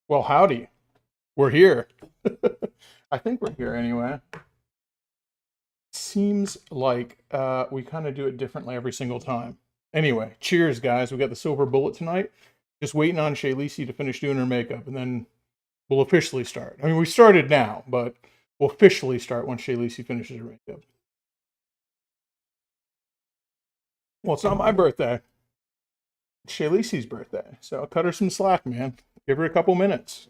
Well, howdy. We're here. I think we're here anyway. Seems like we kind of do it differently every single time. Anyway, cheers, guys. We got the silver bullet tonight. Just waiting on Cheyleesi to finish doing her makeup, and then we'll officially start. I mean, we started now, but we'll officially start once Cheyleesi finishes her makeup. Well, it's not my birthday. It's Cheyleesi's birthday, so I'll cut her some slack, man. Give her a couple minutes.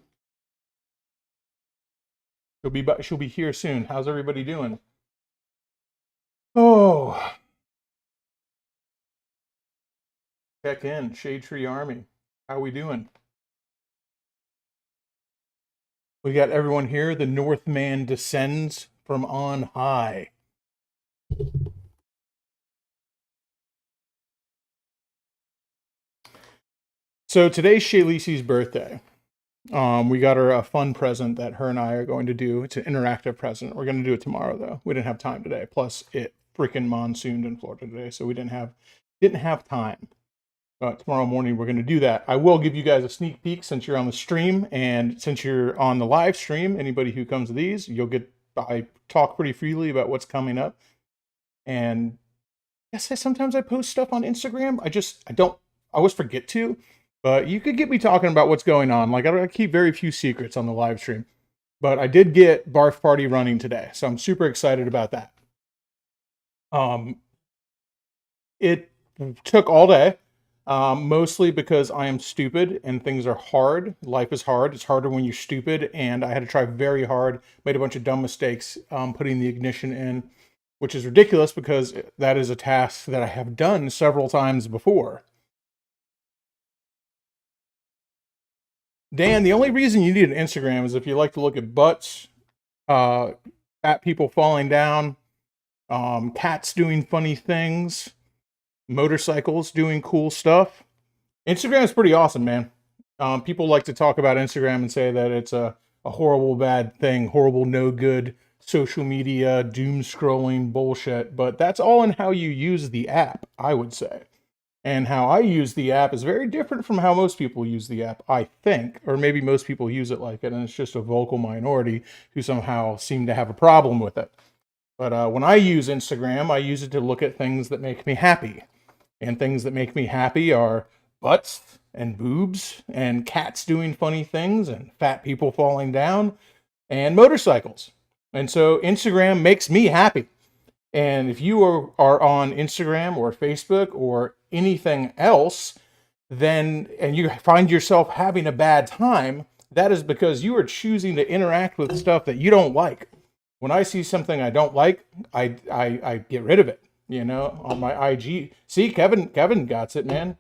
She'll be here soon. How's everybody doing? Oh, check in. Shade Tree Army. How we doing? We got everyone here. The Northman descends from on high. So today's Cheyleesi's birthday. We got her a fun present that her and I are going to do. It's an interactive present. We're going to do it tomorrow, though. We didn't have time today. Plus, it freaking monsooned in Florida today, so we didn't have time. But tomorrow morning we're going to do that. I will give you guys a sneak peek since you're on the stream, and since you're on the live stream, anybody who comes to these, I talk pretty freely about what's coming up. And yes, sometimes I post stuff on Instagram. I always forget to, but you could get me talking about what's going on. Like, I keep very few secrets on the live stream. But I did get Barf Party running today, so I'm super excited about that. It took all day, mostly because I am stupid and things are hard. Life is hard. It's harder when you're stupid, and I had to try very hard, made a bunch of dumb mistakes putting the ignition in, which is ridiculous because that is a task that I have done several times before. Dan, the only reason you need an Instagram is if you like to look at butts, uh, fat people falling down, cats doing funny things, motorcycles doing cool stuff. Instagram is pretty awesome, man. People like to talk about Instagram and say that it's a horrible, bad thing, horrible, no good social media, doom scrolling bullshit. But that's all in how you use the app, I would say. And how I use the app is very different from how most people use the app, I think. Or maybe most people use it like it, and it's just a vocal minority who somehow seem to have a problem with it. But when I use Instagram, I use it to look at things that make me happy. And things that make me happy are butts and boobs and cats doing funny things and fat people falling down and motorcycles. And so Instagram makes me happy. And if you are on Instagram or Facebook or anything else, then and you find yourself having a bad time, that is because you are choosing to interact with stuff that you don't like. When I see something I don't like, I get rid of it. On my IG. See, Kevin got it, man.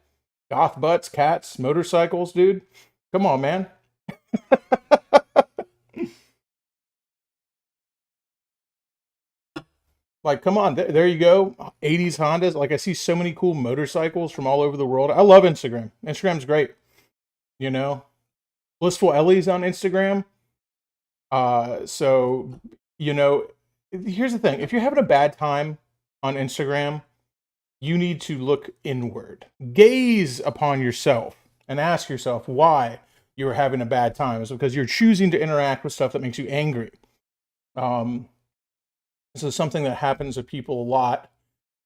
Goth butts, cats, motorcycles, dude. Come on, man. Like, come on, there you go. 80s Hondas. Like, I see so many cool motorcycles from all over the world. I love Instagram. Instagram's great. You know, Blissful Ellie's on Instagram. So, you know, here's the thing. If you're having a bad time on Instagram, you need to look inward. Gaze upon yourself and ask yourself why you're having a bad time. It's because you're choosing to interact with stuff that makes you angry. Um, this is something that happens to people a lot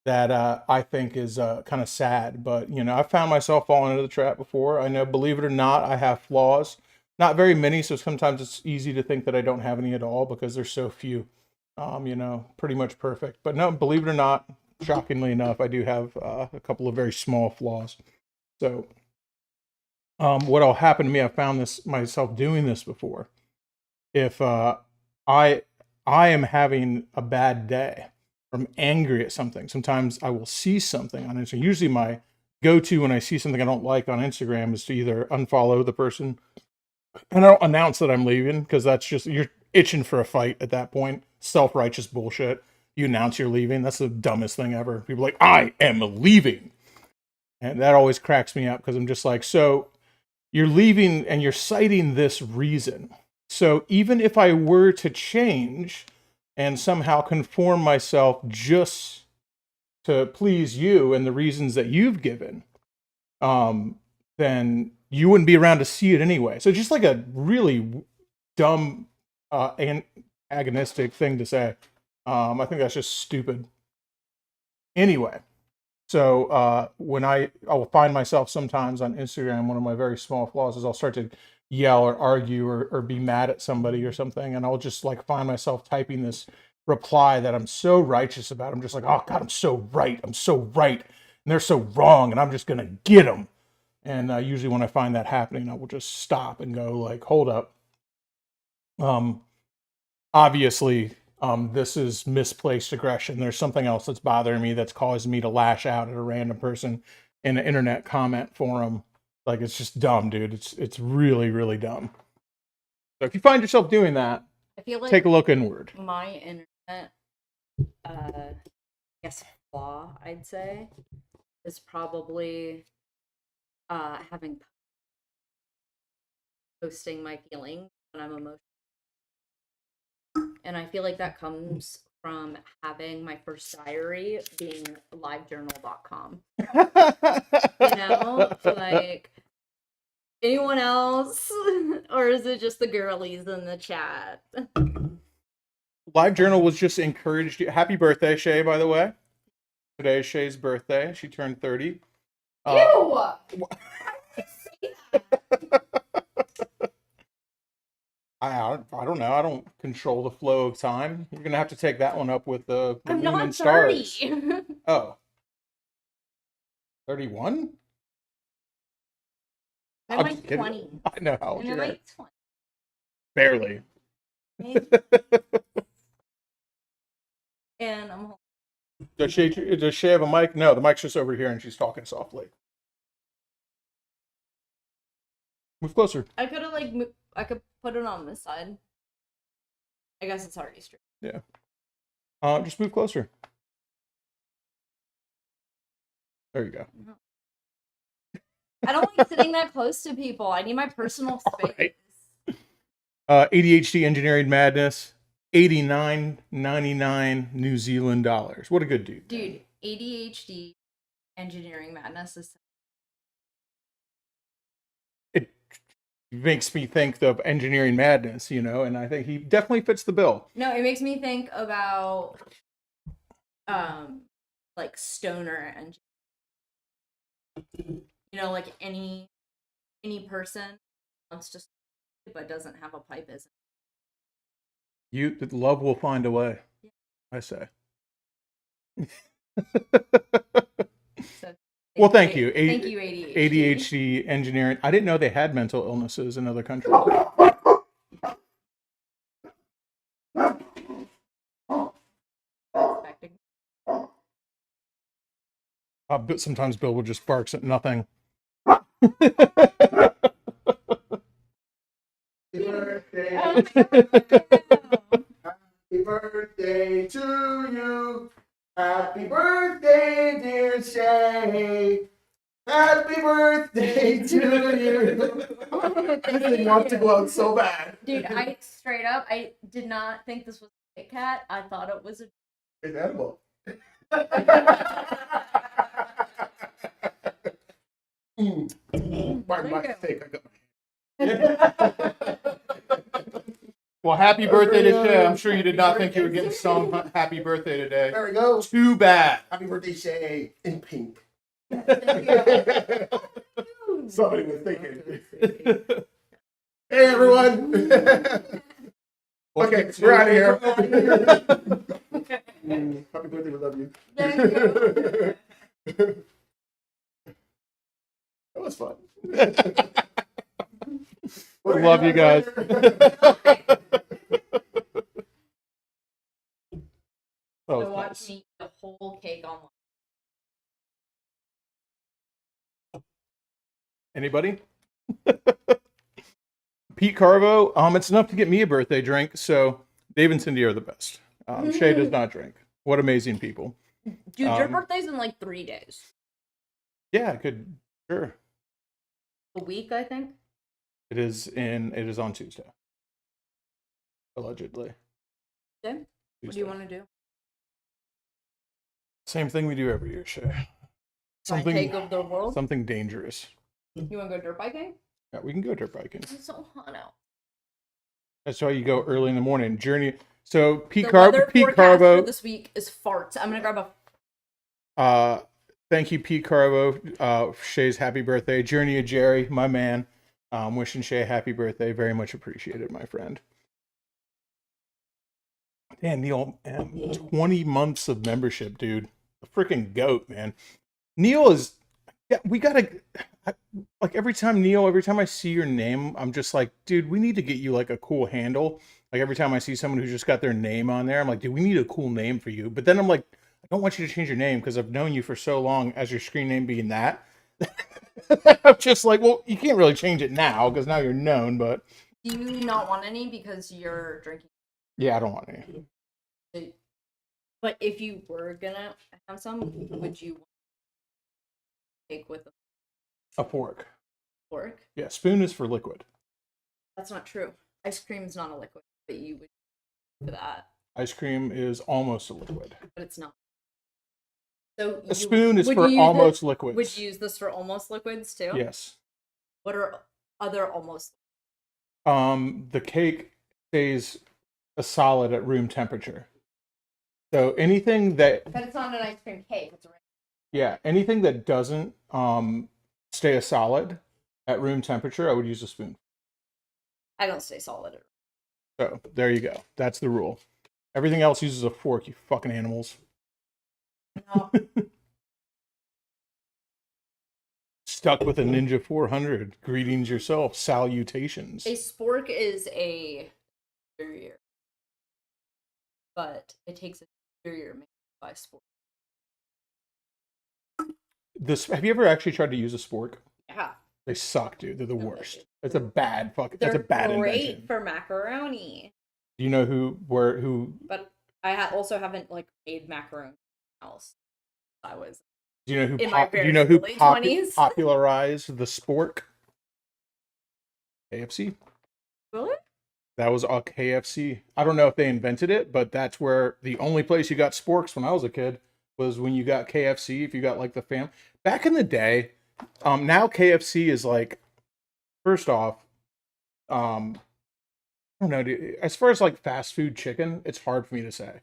that I think is kind of sad. But, I've found myself falling into the trap before. I know, believe it or not, I have flaws. Not very many, so sometimes it's easy to think that I don't have any at all because there's so few. Pretty much perfect. But no, believe it or not, shockingly enough, I do have a couple of very small flaws. So, what'll happen to me? I found this myself doing this before. If I I am having a bad day, or I'm angry at something, sometimes I will see something on Instagram. Usually, my go-to when I see something I don't like on Instagram is to either unfollow the person and I don't announce that I'm leaving because that's just you're itching for a fight at that point. Self-righteous bullshit. You announce you're leaving. That's the dumbest thing ever. People are like, I am leaving. And that always cracks me up because I'm just like, so you're leaving and you're citing this reason. So even if I were to change and somehow conform myself just to please you and the reasons that you've given, then then you wouldn't be around to see it anyway. So just like a really dumb and agonistic thing to say. I think that's just stupid. Anyway, so when I'll find myself sometimes on Instagram, one of my very small flaws is I'll start to yell or argue or be mad at somebody or something, and I'll just like find myself typing this reply that I'm so righteous about. I'm just like, oh God, I'm so right. I'm so right. And they're so wrong, and I'm just going to get them. And usually when I find that happening, I will just stop and go like, hold up. Obviously, this is misplaced aggression. There's something else that's bothering me that's causing me to lash out at a random person in an internet comment forum. Like, it's just dumb, dude. It's really, really dumb. So if you find yourself doing that, I feel like take a look inward. My internet, I guess, flaw, I'd say, is probably having posting my feelings when I'm emotional. And I feel like that comes from having my first diary being livejournal.com. You know, like, anyone else? Or is it just the girlies in the chat? LiveJournal was just encouraged. Happy birthday, Shay, by the way. Today is Shay's birthday. She turned 30. Ew! I don't know. I don't control the flow of time. You're gonna have to take that one up with the I'm moon not and stars. 30. Oh. 31? I'm like 20. I know how old I'm you are. like 20. Barely. And I'm home. Does she have a mic? No, the mic's just over here and she's talking softly. Move closer. I could have I could put it on this side. I guess it's already straight. Yeah. Just move closer. There you go. I don't like sitting that close to people. I need my personal space. Right. ADHD Engineering Madness, $89.99 New Zealand dollars. What a good dude. Dude, ADHD Engineering Madness is... It makes me think of Engineering Madness, you know, and I think he definitely fits the bill. No, it makes me think about like stoner engineering. You know, like any person wants to, but doesn't have a pipe, isn't. Love will find a way. Yeah. I say. So, well, thank you. Thank you, ADHD. ADHD Engineering. I didn't know they had mental illnesses in other countries. But sometimes Bill will just barks at nothing. Happy birthday. Oh Happy birthday to you. Happy birthday, dear Shay. Happy birthday to you. I didn't want to go out so bad. Dude, I straight up, I did not think this was a Kit Kat. I thought it was an edible. Pardon my mistake. I got my Well, happy birthday to Shay. I'm sure you did not think you were getting sung happy birthday today. There we go. Too bad. Happy birthday, Shay, in pink. Somebody was thinking. Hey, everyone. Okay, we're out of here. Happy birthday, we love you. Thank you. That was fun. We love you guys. So watch me eat the whole cake on. Anybody? Pete Carvo, it's enough to get me a birthday drink. So Dave and Cindy are the best. Shay does not drink. What amazing people. Dude, your birthday's in like 3 days. Yeah, good. Sure. A week, I think. It is on Tuesday. Allegedly. Okay. What do you want to do? Same thing we do every year, Shay. Something take over the world? Something dangerous. You want to go dirt biking? Yeah, we can go dirt biking. It's so hot out. That's why you go early in the morning. Journey. So The weather Pete forecast for Carbo. this week is farts. I'm gonna grab Thank you, Pete Carbo. Shay's happy birthday. Journey of Jerry, my man. Wishing Shay a happy birthday. Very much appreciated, my friend. Damn, Neil, man, 20 months of membership, dude. The freaking goat, man. Neil is, yeah, we gotta, like every time I see your name, I'm just like, dude, we need to get you like a cool handle. Like every time I see someone who's just got their name on there, I'm like, dude, we need a cool name for you. But then I'm like, I don't want you to change your name because I've known you for so long as your screen name being that. I'm just like, well, you can't really change it now because now you're known, but. Do you not want any because you're drinking? Yeah, I don't want any. But if you were gonna have some, would you take with a fork? Fork? Yeah, spoon is for liquid. That's not true. Ice cream is not a liquid, but you would for that. Ice cream is almost a liquid. But it's not. So a spoon is for almost liquids. Would you use this for almost liquids too? Yes. What are other almost? The cake stays a solid at room temperature. So anything that. But it's not an ice cream cake. It's right. Yeah, anything that doesn't stay a solid at room temperature, I would use a spoon. I don't stay solid. So there you go. That's the rule. Everything else uses a fork. You fucking animals. No. Stuck with a Ninja 400. Greetings yourself. Salutations. A spork is a superior, but it takes a superior made by spork. Have you ever actually tried to use a spork? Yeah. They suck, dude. They're the worst. Dude. It's a bad fucking. They're That's a bad great invention. for macaroni. Do you know who? But I also haven't like made macaroni else. I was. Do you know who? In my Do you know who early 20s. popularized the spork? KFC. Really? That was all KFC. I don't know if they invented it, but that's where the only place you got sporks when I was a kid was when you got KFC. If you got like the fam back in the day, now KFC is like, first off, I don't know, dude, as far as like fast food chicken, it's hard for me to say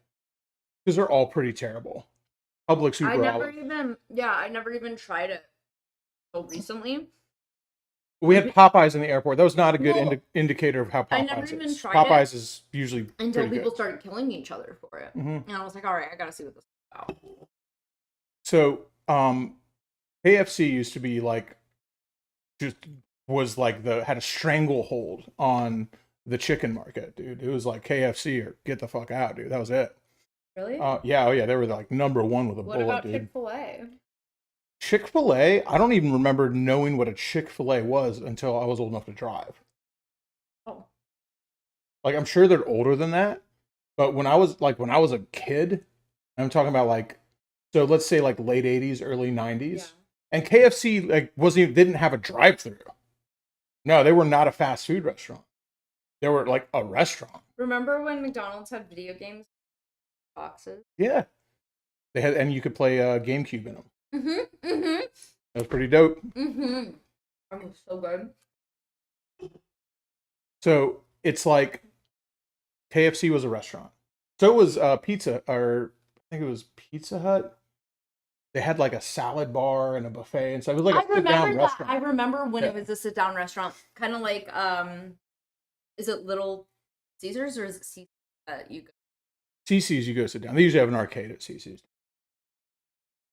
because they're all pretty terrible. Public Super I never even tried it until recently. We had Popeyes in the airport. That was not a good indicator of how Popeyes I never even tried Popeyes it is usually until people good. started killing each other for it. Mm-hmm. And I was like, all right, I gotta see what this is about. So, KFC used to be like, just was like had a stranglehold on the chicken market, dude. It was like KFC or get the fuck out, dude. That was it. Really? Yeah, oh yeah, they were like number one with a bullet, dude. What about Chick-fil-A? Chick-fil-A, I don't even remember knowing what a Chick-fil-A was until I was old enough to drive. Oh. Like, I'm sure they're older than that, but when I was a kid, I'm talking about like, so let's say like late 80s, early 90s, yeah. And KFC like didn't have a drive-through. No, they were not a fast food restaurant. They were like a restaurant. Remember when McDonald's had video games boxes? Yeah. They had, and you could play GameCube in them. Mm-hmm. Mm-hmm. That was pretty dope. Mm-hmm. That was so good. So it's like KFC was a restaurant. So it was Pizza, or I think it was Pizza Hut. They had like a salad bar and a buffet, and so it was like a sit-down restaurant. I remember when it was a sit-down restaurant, kind of like is it Little Caesars or is it CC's that you go? CC's you go sit down. They usually have an arcade at CC's.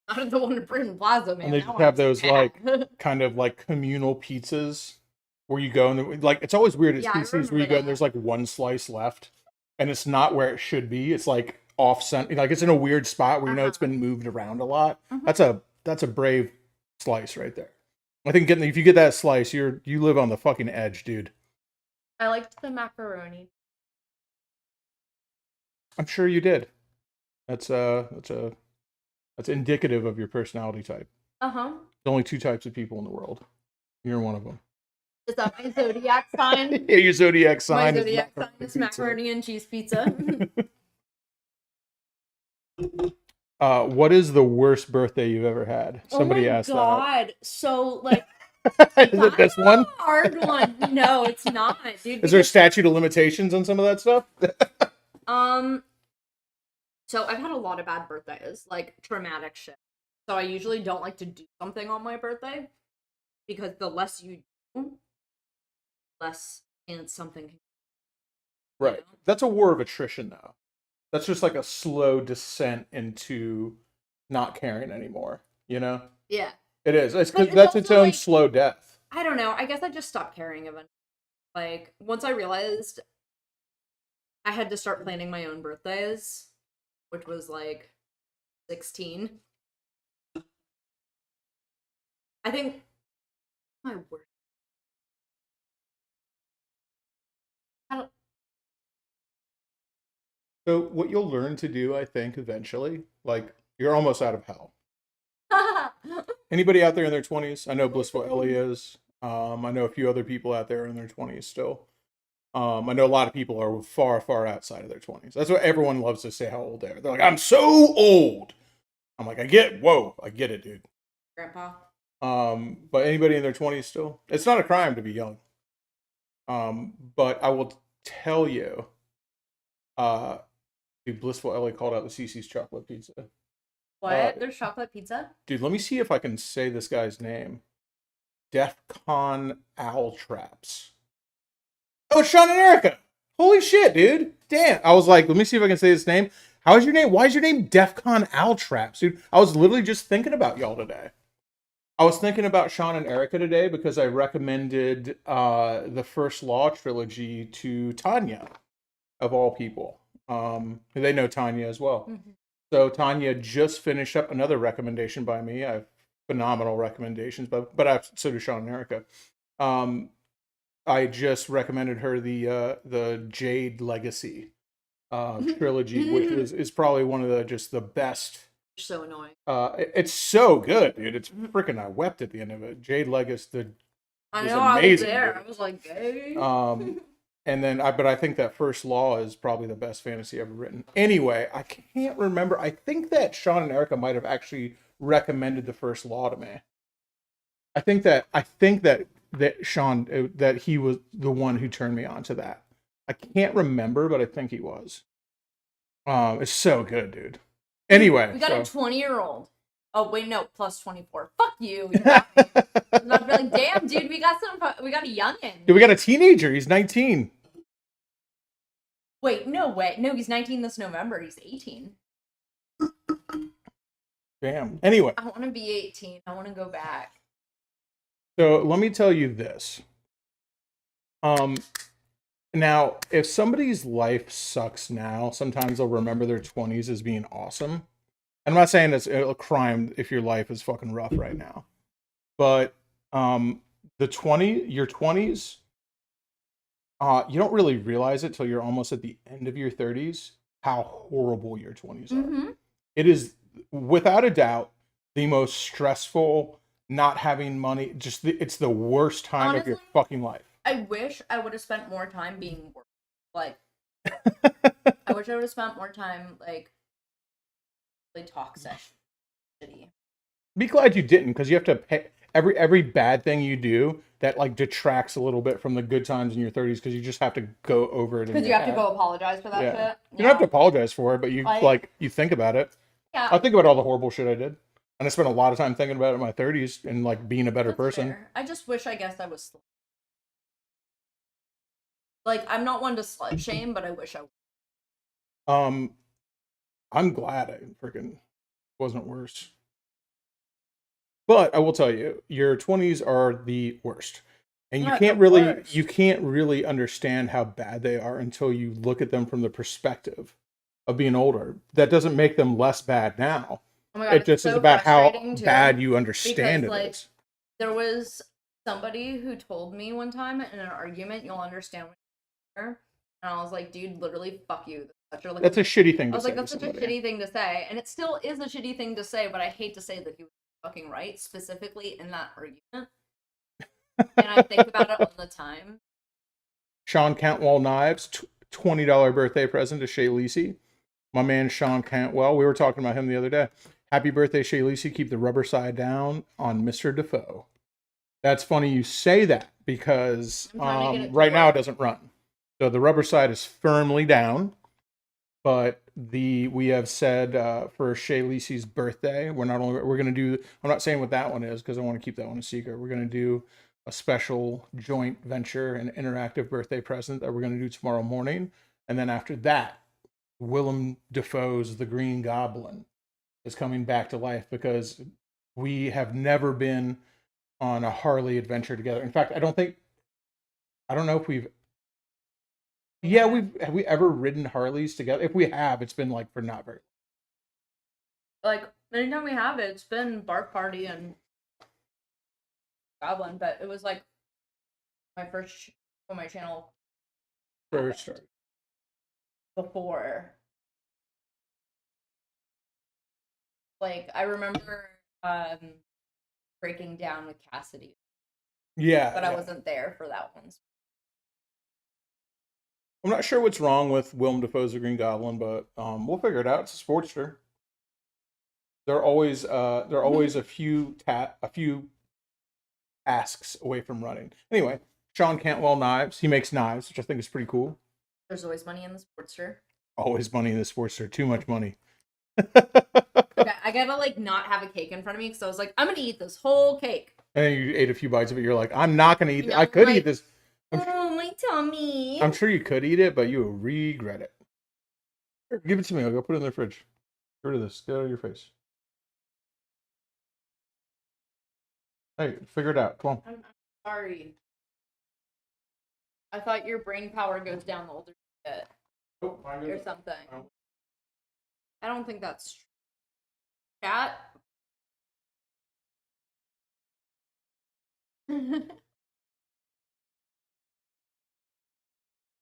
Not the one in Britain Plaza, man. And they just have those like kind of like communal pizzas where you go and like it's always weird at CC's where you go and there's like one slice left, and it's not where it should be. It's like off center, like it's in a weird spot where you know it's been moved around a lot. That's a brave slice right there. I think if you get that slice, you live on the fucking edge, dude. I liked the macaroni. I'm sure you did. That's indicative of your personality type. Uh-huh. There's only 2 types of people in the world. You're one of them. Is that my zodiac sign? Yeah, your zodiac sign. My zodiac sign is macaroni and cheese pizza. What is the worst birthday you've ever had? Somebody asked that. Oh my god. So like Is it this one? Hard one. No, it's not, dude. Is there a statute of limitations on some of that stuff? So I've had a lot of bad birthdays, like traumatic shit. So I usually don't like to do something on my birthday because the less you do, less chance something can. Right. That's a war of attrition, though. That's just like a slow descent into not caring anymore. You know? Yeah. It is. It's But because that's its also, own like, slow death. I don't know. I guess I just stopped caring eventually. Like, once I realized I had to start planning my own birthdays, which was like 16. I think my worst. I don't. So what you'll learn to do, I think, eventually, like you're almost out of hell. Anybody out there in their 20s? I know Blissful Ellie is. I know a few other people out there in their 20s still. I know a lot of people are far, far outside of their 20s. That's what everyone loves to say how old they are. They're like, I'm so old. I'm like, I get it, dude. Grandpa. But anybody in their 20s still? It's not a crime to be young. But I will tell you, dude, Blissful Ellie called out the CC's chocolate pizza. What? There's chocolate pizza? Dude, let me see if I can say this guy's name. DEFCON Owl Traps. Oh, it's Sean and Erica. Holy shit, dude. Damn. I was like, let me see if I can say his name. How is your name? Why is your name DEFCON Owl Traps, dude? I was literally just thinking about y'all today. I was thinking about Sean and Erica today because I recommended the First Law trilogy to Tanya, of all people. They know Tanya as well. Mm-hmm. So Tanya just finished up another recommendation by me. I have phenomenal recommendations, but so do Sean and Erica. I just recommended her the Jade Legacy trilogy, which is probably one of the best. So annoying. It's so good, dude. It's freaking. I wept at the end of it. Jade Legacy. I know. I was there. Dude. I was like, hey. And then but I think that First Law is probably the best fantasy ever written. Anyway, I can't remember. I think that Sean and Erica might have actually recommended the First Law to me. I think that Sean, that he was the one who turned me on to that. I can't remember, but I think he was. It's so good, dude. Anyway, we got a 20-year-old. Oh wait, no, plus 24. Fuck you. You got me. I'm really damn, dude. We got a youngin. Dude, we got a teenager. He's 19. Wait, no way. No, he's 19 this November. He's 18. Damn. Anyway, I want to be 18. I want to go back. So let me tell you this. Now, if somebody's life sucks now, sometimes they'll remember their 20s as being awesome. I'm not saying it's a crime if your life is fucking rough right now. But your 20s, you don't really realize it till you're almost at the end of your 30s how horrible your 20s are. Mm-hmm. It is, without a doubt, the most stressful, not having money, it's the worst time of your fucking life. I wish I would have spent more time being like I wish I would have spent more time like really toxic, shitty. Be glad you didn't, because you have to pay every bad thing you do that like detracts a little bit from the good times in your 30s, because you just have to go over it. Because you have to go apologize for that shit. Yeah. You don't have to apologize for it, but you you think about it. Yeah. I think about all the horrible shit I did. And I spent a lot of time thinking about it in my 30s and like being a better person. Fair. I just wish, I guess I was like, I'm not one to slut shame, but I wish I was. I'm glad I freaking wasn't worse. But I will tell you, your 20s are the worst. And you can't really understand how bad they are until you look at them from the perspective of being older. That doesn't make them less bad now. Oh my God, it just is about how bad you understand it is. There was somebody who told me one time in an argument, you'll understand when you're older. And I was like, dude, literally, fuck you. That's a shitty thing to say. I was like, that's such a shitty thing to say. And it still is a shitty thing to say, but I hate to say that he was fucking right, specifically in that argument. And I think about it all the time. Sean Cantwell Knives, $20 birthday present to Cheyleesi. My man Sean Cantwell. We were talking about him the other day. Happy birthday, Cheyleesi. Keep the rubber side down on Mr. Defoe. That's funny you say that because I'm trying to get it to right now it work. doesn't run. So the rubber side is firmly down, but we have said for Cheyleesi's birthday, we're gonna do. I'm not saying what that one is because I want to keep that one a secret. We're gonna do a special joint venture and interactive birthday present that we're gonna do tomorrow morning, and then after that, Willem Dafoe's The Green Goblin is coming back to life because we have never been on a Harley adventure together. In fact, I don't know if we've yeah, have we ever ridden Harleys together? If we have, it's been like for not very. Like anytime we have it, it's been Bark Party and Goblin, but it was like my first on my channel First start. before. Like I remember breaking down with Cassidy, Yeah, but I yeah. wasn't there for that one. I'm not sure what's wrong with Willem Dafoe's The Green Goblin, but we'll figure it out. It's a Sportster. They're always a few tasks away from running. Anyway, Sean Cantwell knives. He makes knives, which I think is pretty cool. There's always money in the Sportster. Always money in the Sportster. Too much money. Okay, I gotta like not have a cake in front of me because I was like, I'm gonna eat this whole cake. And you ate a few bites of it. You're like, I'm not gonna eat. You know, I could like, eat this. Oh, my tummy. I'm sure you could eat it, but you will regret it. Here, give it to me. I'll go put it in the fridge. Get rid of this. Get it out of your face. Hey, figure it out. Come on. I'm sorry. I thought your brain power goes down the older you get Oh, or something. I don't think that's true. Chat.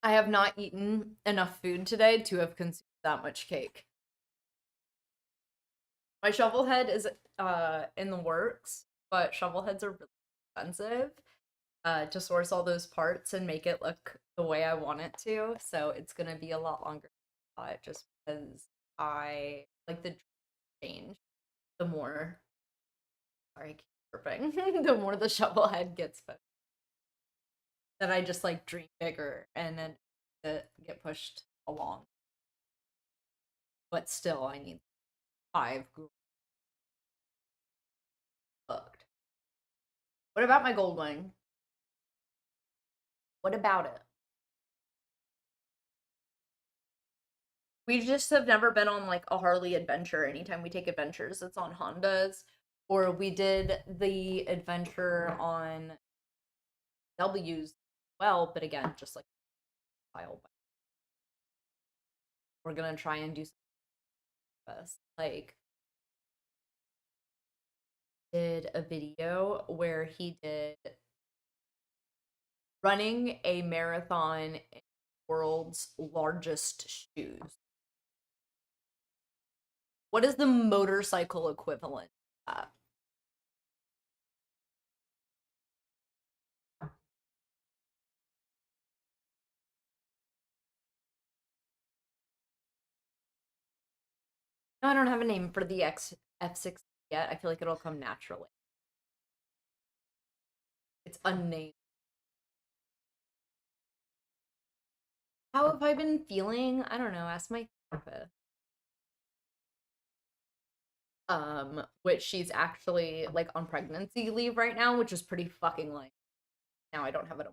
I have not eaten enough food today to have consumed that much cake. My shovel head is in the works, but shovel heads are really expensive to source all those parts and make it look the way I want it to. So it's gonna be a lot longer just because I like the change. The more, sorry, I keep burping. The more the shovel head gets pushed, that I just like dream bigger and then get pushed along. But still, I need 5 booked. What about my gold wing? What about it? We just have never been on like a Harley adventure. Anytime we take adventures, it's on Hondas. Or we did the adventure on W's well, but again, just like file. We're gonna try and do something like did a video where he did running a marathon in world's largest shoes. What is the motorcycle equivalent of that? No, I don't have a name for the F6 yet. I feel like it'll come naturally. It's unnamed. How have I been feeling? I don't know. Ask my therapist. Which she's actually like on pregnancy leave right now, which is pretty fucking lame. Now I don't have it.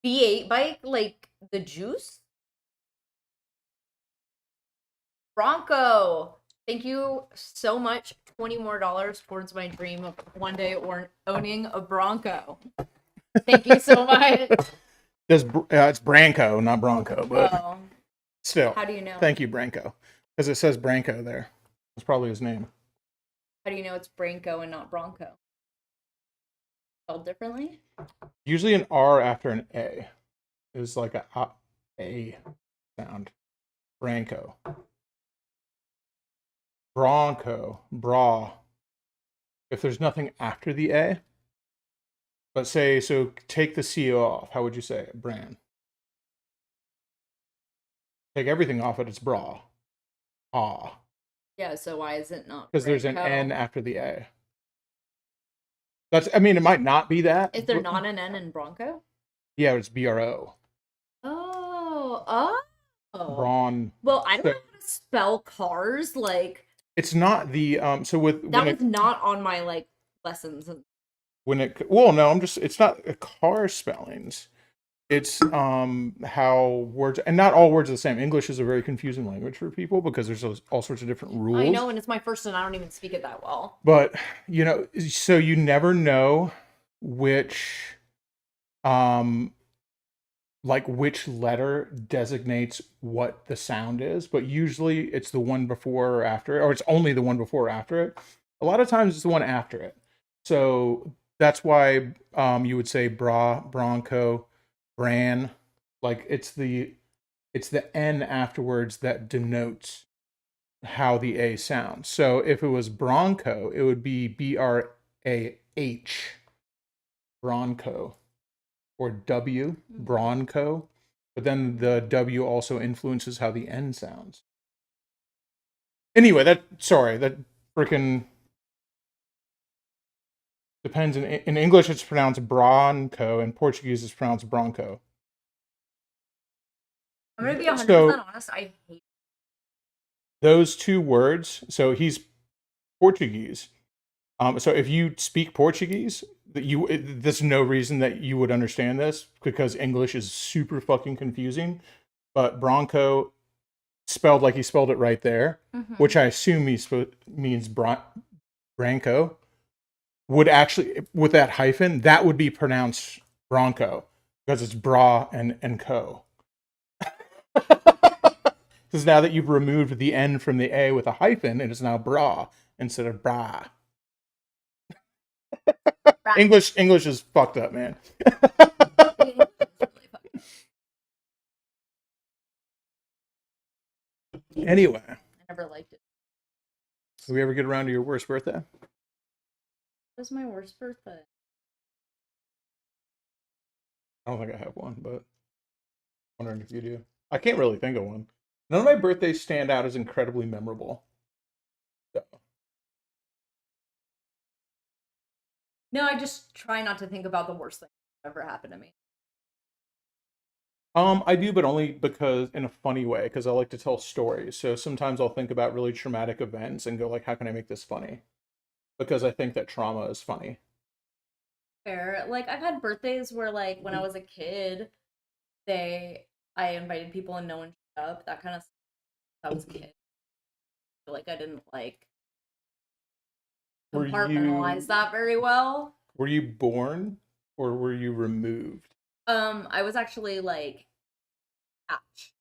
V8 bike, like the juice? Bronco. Thank you so much. $20 more towards my dream of one day or owning a Bronco. Thank you so much. It's Branco, not Bronco, but still. How do you know? Thank you, Branco, because it says Branco there. That's probably his name. How do you know it's Branco and not Bronco? Spelled differently? Usually an R after an A is like a sound. Branco. Bronco. Bra. If there's nothing after the A, but say, so take the CO off. How would you say it? Bran. Take everything off it, it's bra. Ah. Yeah, so why is it not because there's an N Branco? after the A. That's, I mean, it might not be that. Is there not an N in Bronco? Yeah, it's BRO. Oh, oh. Braun. Well, I don't So know how to spell cars. Like it's not the so with that was not on my like lessons. when it well no, I'm just it's not a car spellings. It's how words, and not all words are the same. English is a very confusing language for people because there's all sorts of different I rules. know, and it's my first, and I don't even speak it that well. But so you never know which um like which letter designates what the sound is, but usually it's the one before or after it, or it's only the one before or after it. A lot of times it's the one after it. So that's why you would say bronco, bran, like it's the N afterwards that denotes how the A sounds. So if it was bronco, it would be BRAH, bronco, or W, bronco. But then the W also influences how the N sounds. Anyway, that freaking depends. In English, it's pronounced bronco. In Portuguese, it's pronounced bronco. I'm gonna be 100% So honest. I hate. those two words. So he's Portuguese. So if you speak Portuguese, there's no reason that you would understand this because English is super fucking confusing. But Bronco, spelled like he spelled it right there, which I assume means Branco, would actually, with that hyphen, that would be pronounced Bronco because it's bra and co. Because now that you've removed the N from the A with a hyphen, it is now bra instead of bra. English is fucked up, man. Anyway, I never liked it. did we ever get around to your worst birthday? What was my worst birthday? I don't think I have one, but I'm wondering if you do. I can't really think of one. None of my birthdays stand out as incredibly memorable. So, No, I just try not to think about the worst thing that ever happened to me. I do, but only because in a funny way, because I like to tell stories. So sometimes I'll think about really traumatic events and go like, how can I make this funny? Because I think that trauma is funny. Fair. Like I've had birthdays where like when I was a kid, I invited people and no one showed up. That kind of I was a kid. Like I didn't like Were compartmentalize that very well. were you born or were you removed? I was actually like hatched.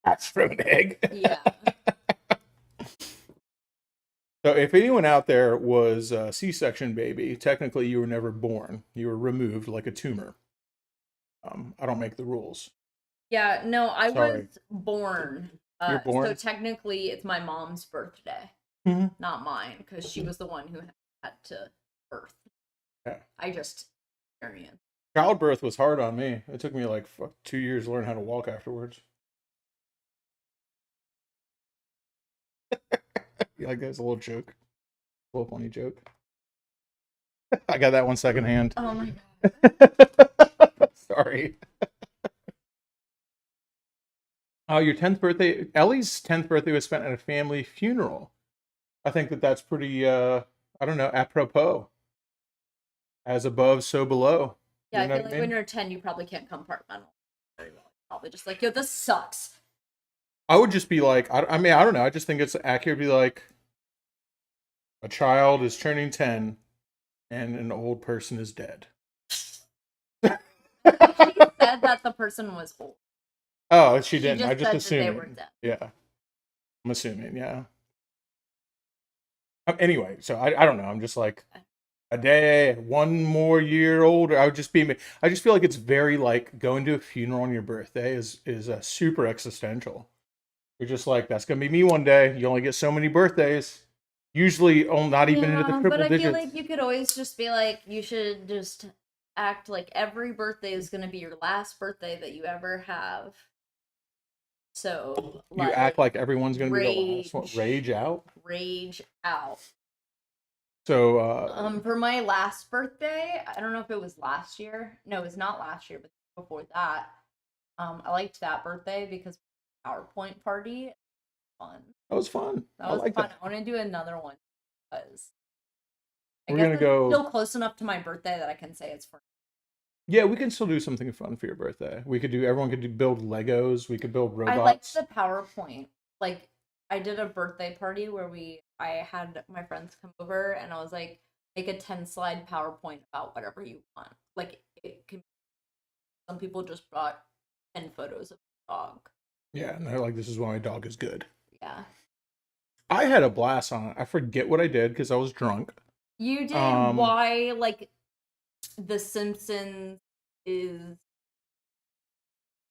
Hatched from an egg. Yeah. So if anyone out there was a C-section baby, technically you were never born. You were removed like a tumor. I don't make the rules. Yeah, no, I Sorry. was born. You're born? So technically it's my mom's birthday, Mhm. not mine, because she was the one who had to birth. Yeah. I just experienced. Childbirth was hard on me. It took me like 2 years to learn how to walk afterwards. You like that's a little joke, a little funny joke. I got that one secondhand. Oh my god. Sorry. Oh, your 10th birthday. Ellie's 10th birthday was spent at a family funeral. I think that's pretty. I don't know, apropos. As above, so below. Yeah, You know I feel what like when you're 10, you probably can't compartmentalize very well. Probably just like, yo, this sucks. I would just be like, I mean, I don't know. I just think it's accurate to be like, a child is turning 10 and an old person is dead. She said that the person was old. Oh, she She didn't. I just just said that assumed. they were dead. Yeah. I'm assuming, yeah. Anyway, so I don't know. I'm just like a day, one more year older. I just feel like it's very like going to a funeral on your birthday is super existential. You're just like, that's gonna be me one day. You only get so many birthdays. Usually, not even into the Yeah, triple but I digits. feel like you could always just be like, you should just act like every birthday is gonna be your last birthday that you ever have. So You act like everyone's gonna be the last one. Rage out. Rage out. So for my last birthday, I don't know if it was last year. No, it was not last year, but before that. I liked that birthday because PowerPoint party. Fun. that was fun. That was fun. I want to do another one because I We're guess gonna it's go. still close enough to my birthday that I can say it's for. Yeah, we can still do something fun for your birthday. We could do. Everyone could build Legos. We could build robots. I liked the PowerPoint. Like I did a birthday party where I had my friends come over and I was like, make a 10-slide PowerPoint about whatever you want. Like it can. Some people just brought 10 photos of the dog. Yeah, and they're like, "This is why my dog is good." Yeah. I had a blast on it. I forget what I did because I was drunk. You did why like The Simpsons is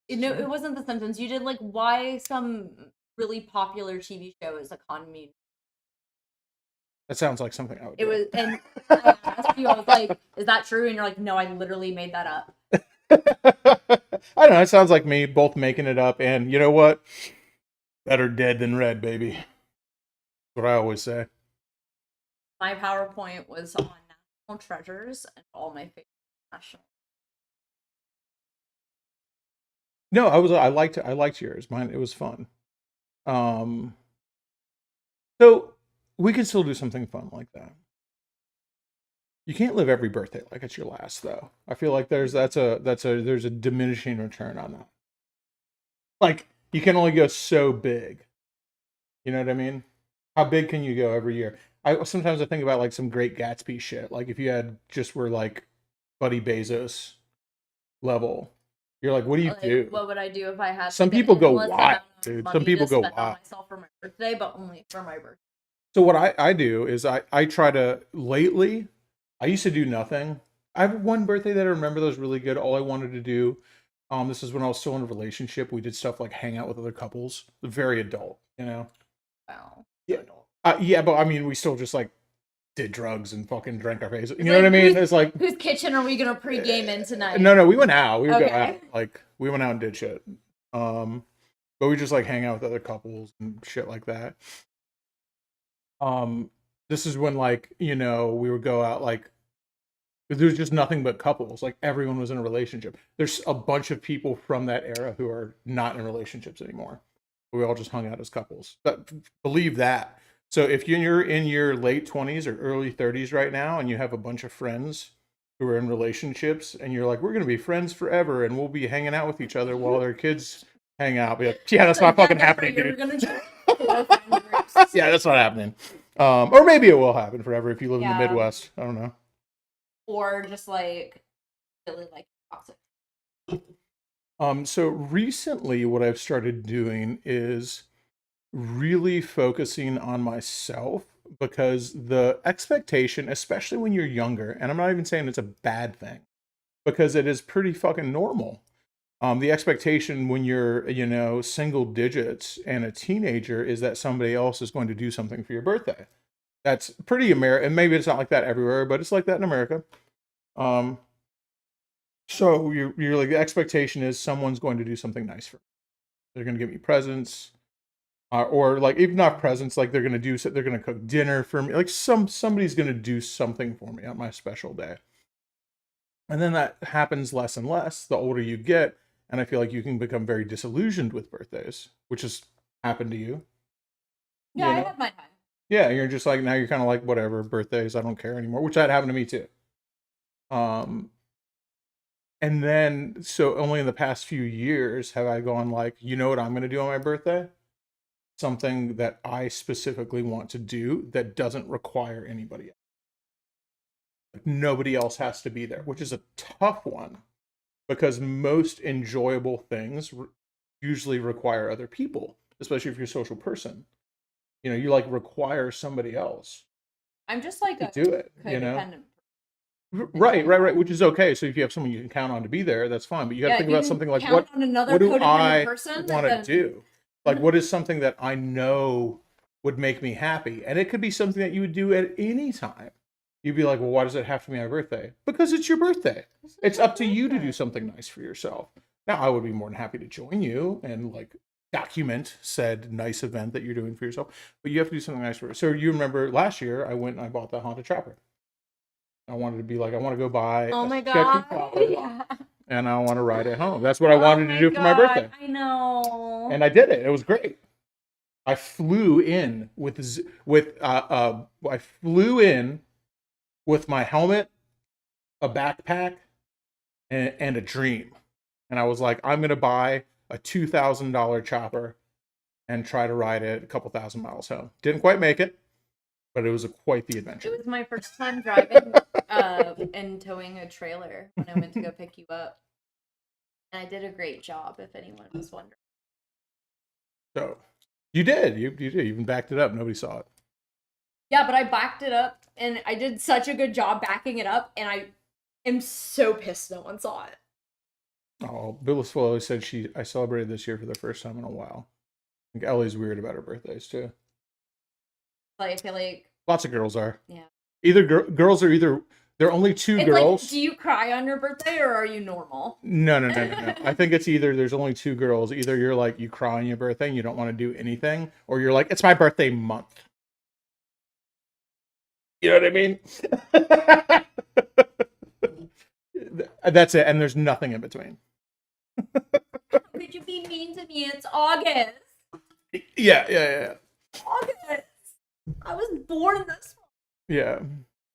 it wasn't The Simpsons. You did like why some really popular TV show is a community. That sounds like something I would do. It was, and I asked you, I was like, "Is that true?" And you're like, "No, I literally made that up." I don't know. It sounds like me both making it up, and you know what? Better dead than red, baby. That's what I always say. My PowerPoint was on national treasures and all my favorite national. No, I liked yours. Mine, it was fun. So we can still do something fun like that. You can't live every birthday like it's your last, though. I feel like there's a diminishing return on that. Like you can only go so big. You know what I mean? How big can you go every year? I think about like some Great Gatsby shit. Like if you had just were like Buddy Bezos level, you're like, what do you do? What would I do if I had? Some people go wild, dude. Some people go wild. Myself for my birthday, but only for my birthday. So what I do is I try to lately. I used to do nothing. I have one birthday that I remember that was really good. All I wanted to do, this is when I was still in a relationship. We did stuff like hang out with other couples. Very adult, you know. Wow. Yeah. Yeah, but I mean, we still just like did drugs and fucking drank our faces. You know what I mean? It's like whose kitchen are we gonna pregame in tonight? No, we went out. We would go out. Like we went out and did shit. But we just like hang out with other couples and shit like that. This is when like, you know, we would go out like there's just nothing but couples. Like everyone was in a relationship. There's a bunch of people from that era who are not in relationships anymore. We all just hung out as couples. But believe that. So if you're in your late 20s or early 30s right now and you have a bunch of friends who are in relationships and you're like, we're going to be friends forever and we'll be hanging out with each other while their kids hang out. But yeah, that's not fucking happening, dude. Yeah, that's not happening. Or maybe it will happen forever if you live in the Midwest. I don't know. Or just like really like toxic. So recently what I've started doing is really focusing on myself because the expectation, especially when you're younger, and I'm not even saying it's a bad thing because it is pretty fucking normal. The expectation when you're, you know, single digits and a teenager is that somebody else is going to do something for your birthday. That's pretty American. And maybe it's not like that everywhere, but it's like that in America. So you're like, the expectation is someone's going to do something nice for me. They're going to give me presents. Or like even not presents, like they're gonna cook dinner for me. Like somebody's gonna do something for me on my special day. And then that happens less and less the older you get, and I feel like you can become very disillusioned with birthdays, which has happened to you. Yeah, I had my time. Yeah, you're just like now you're kind of like whatever birthdays, I don't care anymore, which that happened to me too. And then so only in the past few years have I gone like, you know what I'm gonna do on my birthday? Something that I specifically want to do that doesn't require anybody else. Like nobody else has to be there, which is a tough one because most enjoyable things usually require other people, especially if you're a social person. You know, you like require somebody else. I'm just like to do it, you know. Right, which is okay. So if you have someone you can count on to be there, that's fine. But you got to think about something like what do I want to do? Like, what is something that I know would make me happy? And it could be something that you would do at any time. You'd be like, well, why does it have to be my birthday? Because it's your birthday. It's up to you to do something nice for yourself. Now, I would be more than happy to join you and, like, document said nice event that you're doing for yourself, but you have to do something nice for it. So you remember last year I went and I bought the Honda Trapper. I wanted to be like, I want to go buy Oh a my sketchy god. car Yeah. and I want to ride it home. That's what I Oh wanted to my do for my birthday. god. I know. And I did it. It was great. I flew in I flew in with my helmet, a backpack, and a dream. And I was like, I'm gonna buy a $2,000 chopper and try to ride it a couple thousand miles home. Didn't quite make it, but it was quite the adventure. It was my first time driving and towing a trailer when I went to go pick you up. And I did a great job, if anyone was wondering. So you did. You did. You even backed it up. Nobody saw it. Yeah, but I backed it up and I did such a good job backing it up, and I am so pissed no one saw it. Oh, Billis always said I celebrated this year for the first time in a while. I think Ellie's weird about her birthdays too. Like, I feel like Lots of girls are. Yeah. Either girls are either there are only two girls. Like, do you cry on your birthday or are you normal? No. I think it's either there's only two girls. Either you're like you cry on your birthday and you don't want to do anything, or you're like it's my birthday month. You know what I mean? That's it, and there's nothing in between. Could you be mean to me? It's August. Yeah. August. I was born this month. Yeah.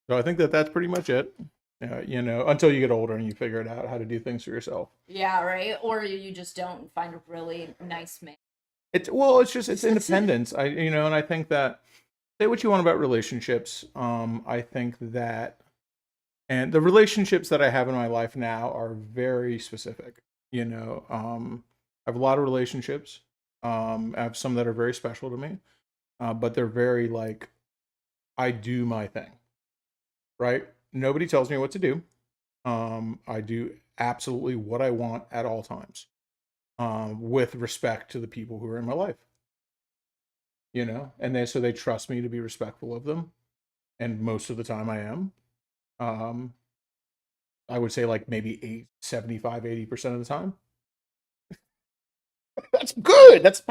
So I think that's pretty much it. Until you get older and you figure it out how to do things for yourself. Yeah, right. Or you just don't find a really nice man. It's independence. And I think that say what you want about relationships. I think that, and the relationships that I have in my life now are very specific. I have a lot of relationships. I have some that are very special to me, but they're very like, I do my thing, right? Nobody tells me what to do. I do absolutely what I want at all times, with respect to the people who are in my life. And they trust me to be respectful of them, and most of the time I am. I would say like maybe 75-80% of the time. That's good. That's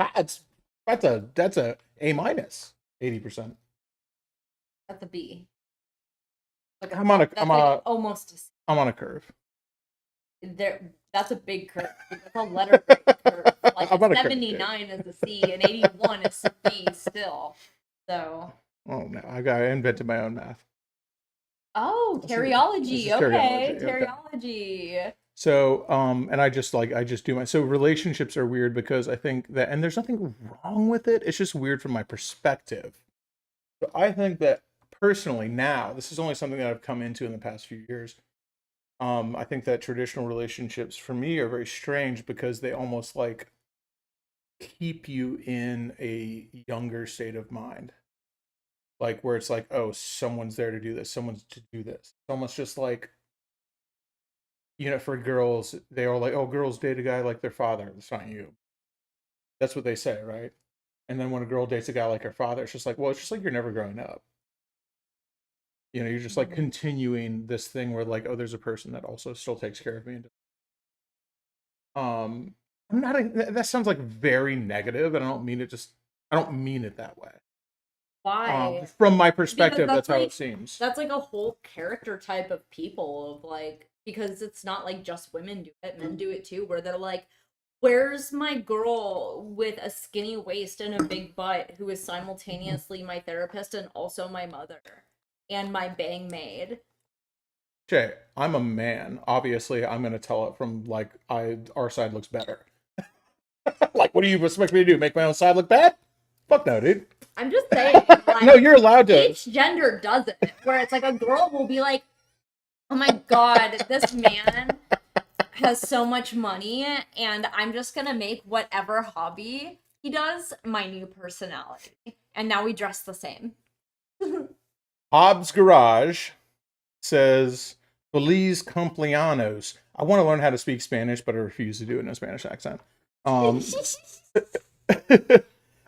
a A minus. 80%. That's a B. Like I'm on a curve. That's a big curve. That's a letter grade curve. Like I'm on a curve, 79 is a C and 81 is a B still. So. Oh no, I invented my own math. Oh, teriology. Okay, teriology. So, and I just do so relationships are weird because I think that, and there's nothing wrong with it. It's just weird from my perspective. So I think that personally now, this is only something that I've come into in the past few years. I think that traditional relationships for me are very strange because they almost like keep you in a younger state of mind. Like where it's like, oh, someone's there to do this. Someone's to do this. It's almost just like, for girls, they are like, oh, girls date a guy like their father. It's not you. That's what they say, right? And then when a girl dates a guy like her father, it's just like, well, it's just like you're never growing up. You're just like continuing this thing where like, oh, there's a person that also still takes care of me. That sounds like very negative, and I don't mean it that way. Why? From my perspective, that's how it seems. That's like a whole character type of people of like, because it's not like just women do it, men do it too, where they're like, where's my girl with a skinny waist and a big butt who is simultaneously my therapist and also my mother and my bang maid? Okay, I'm a man. Obviously, I'm going to tell it from like, our side looks better. Like, what do you expect me to do? Make my own side look bad? Fuck no, dude. I'm just saying. Like, no, you're allowed to. Each gender does it. Where it's like a girl will be like, oh my god, this man has so much money, and I'm just gonna make whatever hobby he does my new personality. And now we dress the same. Hobbs Garage says, Feliz cumpleaños. I want to learn how to speak Spanish, but I refuse to do it in a Spanish accent.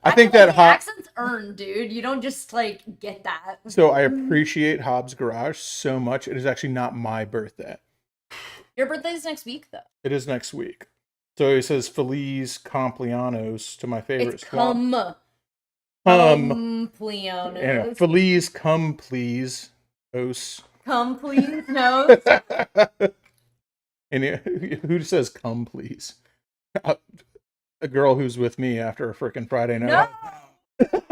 I think that the accent's earned, dude. You don't just like get that. So I appreciate Hobbs Garage so much. It is actually not my birthday. Your birthday's next week, though. It is next week. So he says Feliz Complianos to my favorite It's swamp. Compleonos. Feliz come please. Os. Come please, no. And who says come please? A girl who's with me after a freaking Friday night. No.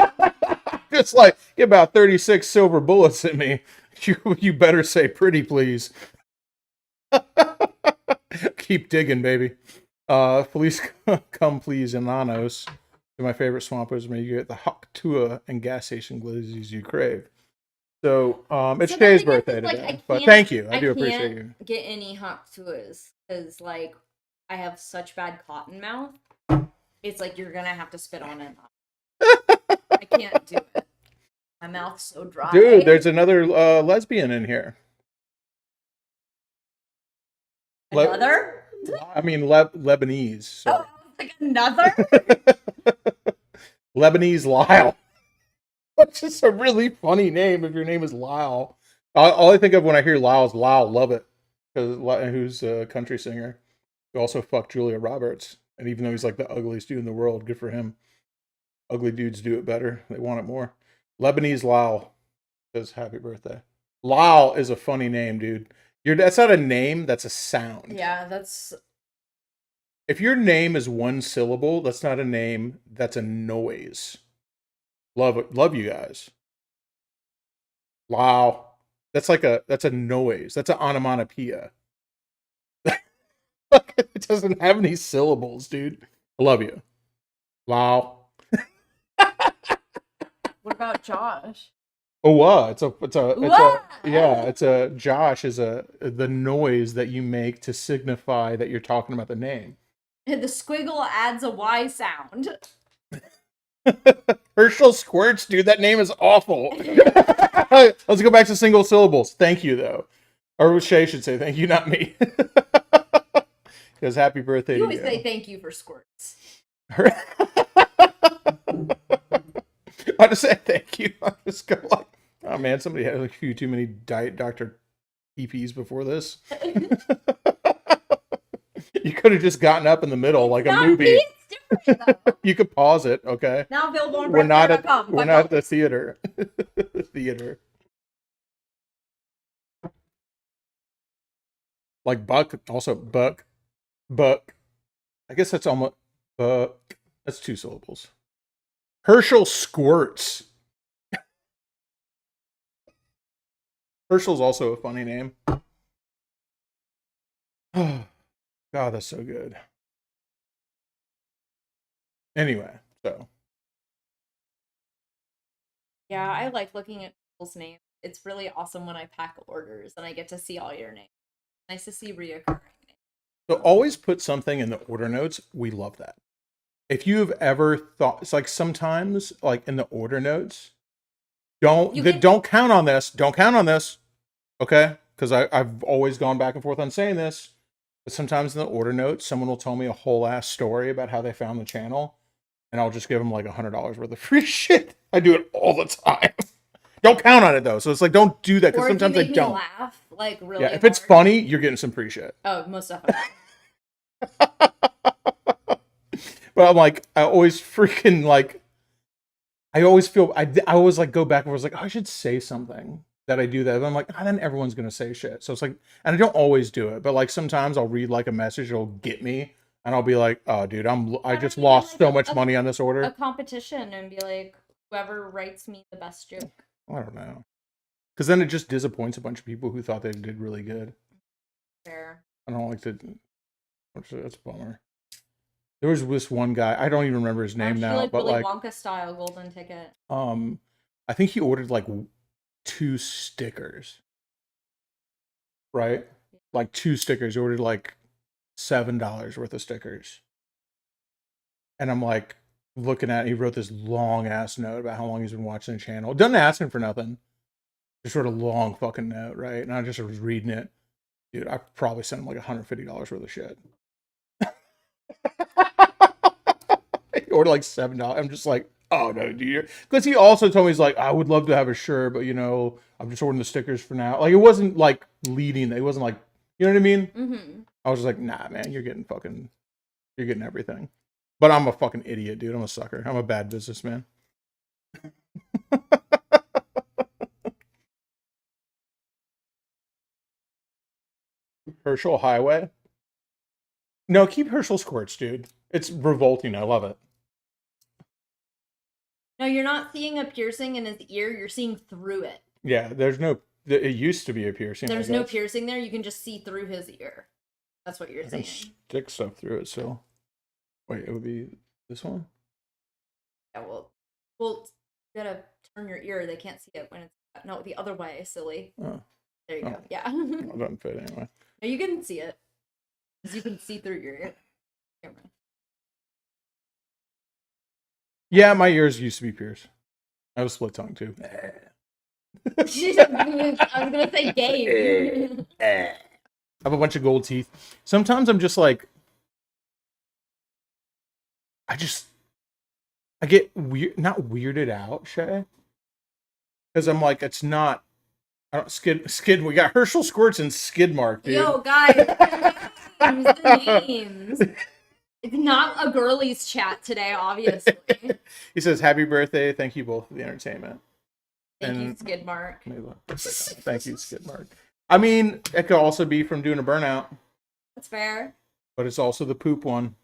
Just like, get about 36 silver bullets at me. You better say pretty please. Keep digging, baby. Feliz come please Inanos. My favorite swamp is when you get the hot tua and gas station glizzies you crave. So it's So the Shay's thing is, birthday like, today. But thank you. I do appreciate you. Get any hot tuas because like I have such bad cotton mouth. It's like you're gonna have to spit on it. I can't do it. My mouth's so dry. Dude, there's another lesbian in here. Another? I mean, Lebanese. Sorry. Oh, like another? Lebanese Lyle. Which is a really funny name if your name is Lyle. All I think of when I hear Lyle is Lyle Lovett, who's a country singer. Who also fucked Julia Roberts. And even though he's like the ugliest dude in the world, good for him. Ugly dudes do it better. They want it more. Lebanese Lyle says happy birthday. Lyle is a funny name, dude. That's not a name, that's a sound. Yeah, that's... If your name is one syllable, that's not a name, that's a noise. Love you guys. Wow. That's a noise. That's an onomatopoeia. It doesn't have any syllables, dude. I love you. Wow. What about Josh? Oh, Josh is the noise that you make to signify that you're talking about the name. The squiggle adds a Y sound. Herschel Squirts, dude, that name is awful. Let's go back to single syllables. Thank you, though. Or Shay should say thank you, not me. Because happy birthday to you. You always say thank you for squirts. I just say thank you. I just go like, oh man, somebody had a few too many Diet Dr. EPs before this. You could have just gotten up in the middle like a movie. It's different, though. You could pause it, okay? Now available on We're not at breakfast.com. the theater. Theater. Like Buck, also Buck. I guess that's almost Buck. That's two syllables. Herschel Squirts. Herschel's also a funny name. Oh, God, that's so good. Anyway, so. Yeah, I like looking at people's names. It's really awesome when I pack orders and I get to see all your names. Nice to see reoccurring names. So always put something in the order notes. We love that. If you've ever thought, it's like sometimes, like in the order notes, don't count on this. Don't count on this. Okay? Because I've always gone back and forth on saying this. But sometimes in the order notes, someone will tell me a whole ass story about how they found the channel. And I'll just give them like $100 worth of free shit. I do it all the time. Don't count on it though. So it's like, don't do that. Because sometimes I don't. Laugh, like really Yeah, if it's funny, you're getting some free shit. Oh, most definitely. But I'm like, I always freaking like, I always feel, I always like go back and I was like, oh, I should say something that I do that. But I'm like, then everyone's going to say shit. So it's like, and I don't always do it, but like sometimes I'll read like a message, it'll get me and I'll be like, oh dude, I just lost like so much money on this order. A competition and be like, whoever writes me the best joke. I don't know. Because then it just disappoints a bunch of people who thought they did really good. Fair. I don't like to, that's a bummer. There was this one guy, I don't even remember his name now, like but Willy like Wonka style golden ticket. I think he ordered like 2 stickers. Right? Like 2 stickers. He ordered like $7 worth of stickers. And I'm like looking at it, he wrote this long ass note about how long he's been watching the channel. Doesn't ask him for nothing. Just wrote a long fucking note, right? And I just was reading it. Dude, I probably sent him like $150 worth of shit. He ordered like $7. I'm just like, oh no, dude. Because he also told me, he's like, I would love to have a shirt, but you know, I'm just ordering the stickers for now. Like, it wasn't like leading. It wasn't like, you know what I mean? Mm-hmm. I was just like, nah, man, you're getting fucking You're getting everything. But I'm a fucking idiot, dude. I'm a sucker. I'm a bad businessman. Herschel Highway? No, keep Herschel Squirts, dude. It's revolting. I love it. No, you're not seeing a piercing in his ear. You're seeing through it. Yeah, there's no. It used to be a piercing. There's no piercing there. You can just see through his ear. That's what you're I can seeing. stick stuff through it. So, wait, it would be this one. Yeah, well, you gotta turn your ear. They can't see it when it's no the other way. Silly. Oh, There you go. Yeah. it doesn't fit anyway. No, you can see it. Because you can see through your ear. Camera. Yeah, my ears used to be pierced. I was split tongue too. I was gonna say gay. I have a bunch of gold teeth. Sometimes I'm just like, I get weird, not weirded out, Shay, because I'm like, it's not. I don't skid. We got Herschel Squirts and Skidmark, dude. Yo, guys, the names. It's not a girlies chat today, obviously. He says, "Happy birthday! Thank you both for the entertainment." Thank you, Skidmark. Thank you, Skidmark. I mean, it could also be from doing a burnout. That's fair. But it's also the poop one.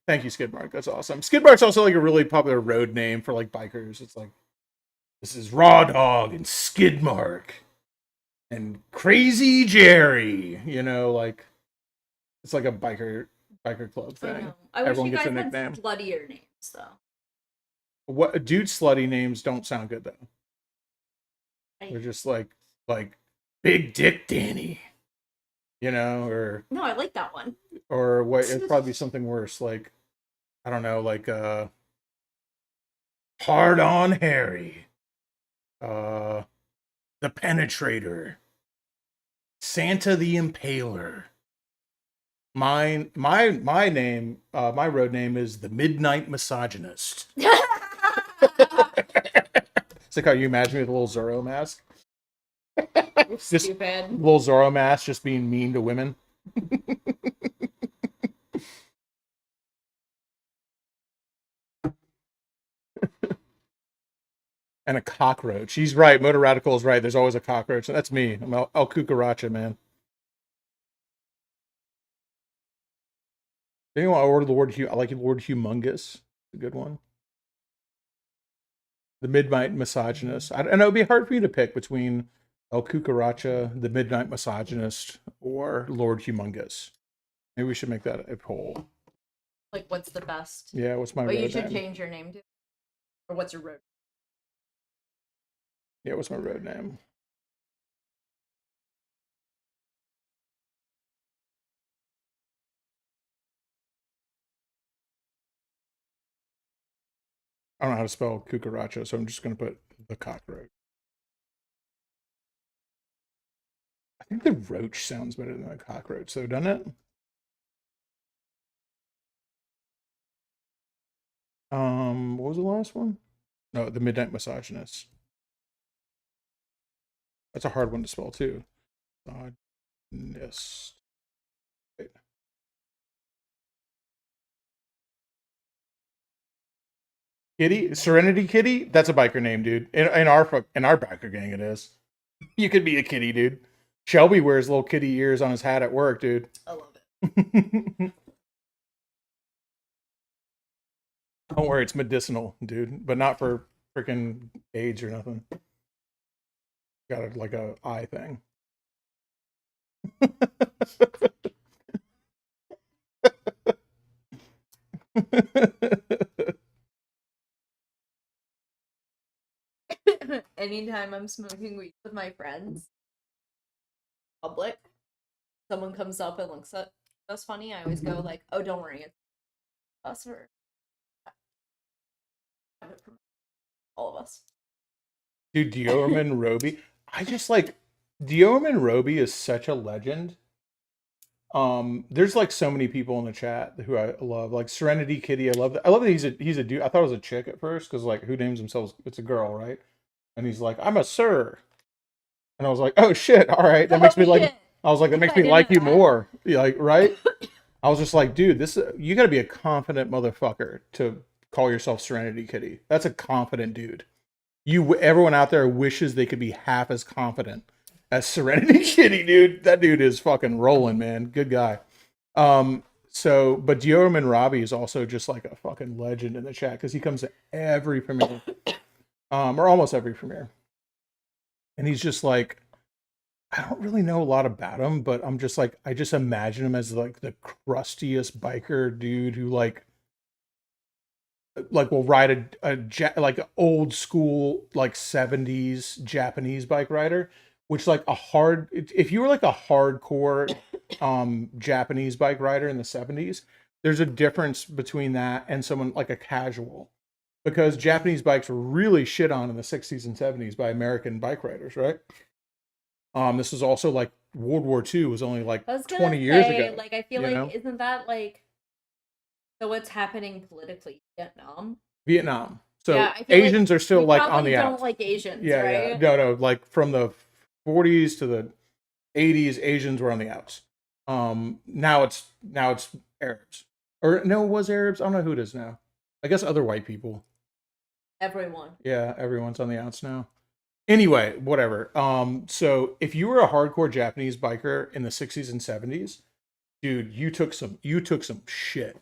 Thank you, Skidmark. That's awesome. Skidmark's also like a really popular road name for like bikers. It's like, this is Raw Dog and Skidmark and Crazy Jerry. You know, like it's like a biker club thing. I know. I wish Everyone you gets guys a had nickname. sluttier names, though. What dude slutty names don't sound good though. They're just like Big Dick Danny. You know, or no, I like that one. Or what? It'd probably be something worse, like I don't know, like Hard On Harry, the Penetrator, Santa the Impaler. My name, my road name is the Midnight Misogynist. It's like how you imagine me with a little Zorro mask. Just stupid. Little Zorro mask, just being mean to women. And a cockroach. He's right. Motor Radical is right. There's always a cockroach. And that's me. I'm El Cucaracha, man. Anyone order the word? I like the word humongous. It's a good one. The Midnight Misogynist. I know it'd be hard for you to pick between El Cucaracha, the Midnight Misogynist, or Lord Humongous. Maybe we should make that a poll. Like, what's the best? Yeah, what's my road road you should name? change your name to? Or what's your road? Yeah, what's my road name? I don't know how to spell cucaracha, so I'm just going to put the cockroach. I think the roach sounds better than the cockroach, though, doesn't it? What was the last one? No, the Midnight Misogynist. That's a hard one to spell, too. Misogynist. Wait. Kitty? Serenity Kitty? That's a biker name, dude. In our biker gang, it is. You could be a kitty, dude. Shelby wears little kitty ears on his hat at work, dude. I love it. Don't worry, it's medicinal, dude, but not for freaking AIDS or nothing. Got like a eye thing. Anytime I'm smoking weed with my friends, public, someone comes up and looks at us funny, I always go like, "Oh, don't worry, it's us or all of us." Dude, Dioraman Roby. I just like Dioraman Roby is such a legend. There's like so many people in the chat who I love, like Serenity Kitty. I love that. I love that he's a dude. I thought it was a chick at first because like who names themselves? It's a girl, right? And he's like, I'm a sir. And I was like, oh shit, all right. That makes me like I was like, that makes I me didn't like know you that. more. Like, right? I was just like, dude, this you got to be a confident motherfucker to call yourself Serenity Kitty. That's a confident dude. Everyone out there wishes they could be half as confident as Serenity Kitty, dude. That dude is fucking rolling, man. Good guy. But Dioraman Robbie is also just like a fucking legend in the chat because he comes to every premiere, or almost every premiere, and he's just like, I don't really know a lot about him, but I'm just like, I just imagine him as like the crustiest biker dude who like will ride like old school like 70s Japanese bike rider, which like if you were like a hardcore Japanese bike rider in the 70s, there's a difference between that and someone like a casual, because Japanese bikes were really shit on in the 60s and 70s by American bike riders, right? This is also like World War II was only like I was 20 gonna years say, ago. like, I feel you like, know? isn't that like, so what's happening politically? Vietnam? Vietnam. Yeah, So I feel like Asians are still we like on probably the don't outs. like Asians, Yeah, yeah. right? No, like from the 40s to the 80s, Asians were on the outs. Now it's Arabs. Or no, it was Arabs. I don't know who it is now. I guess other white people. Everyone. Yeah, everyone's on the outs now. Anyway, whatever. So if you were a hardcore Japanese biker in the 60s and 70s, dude, you took some shit.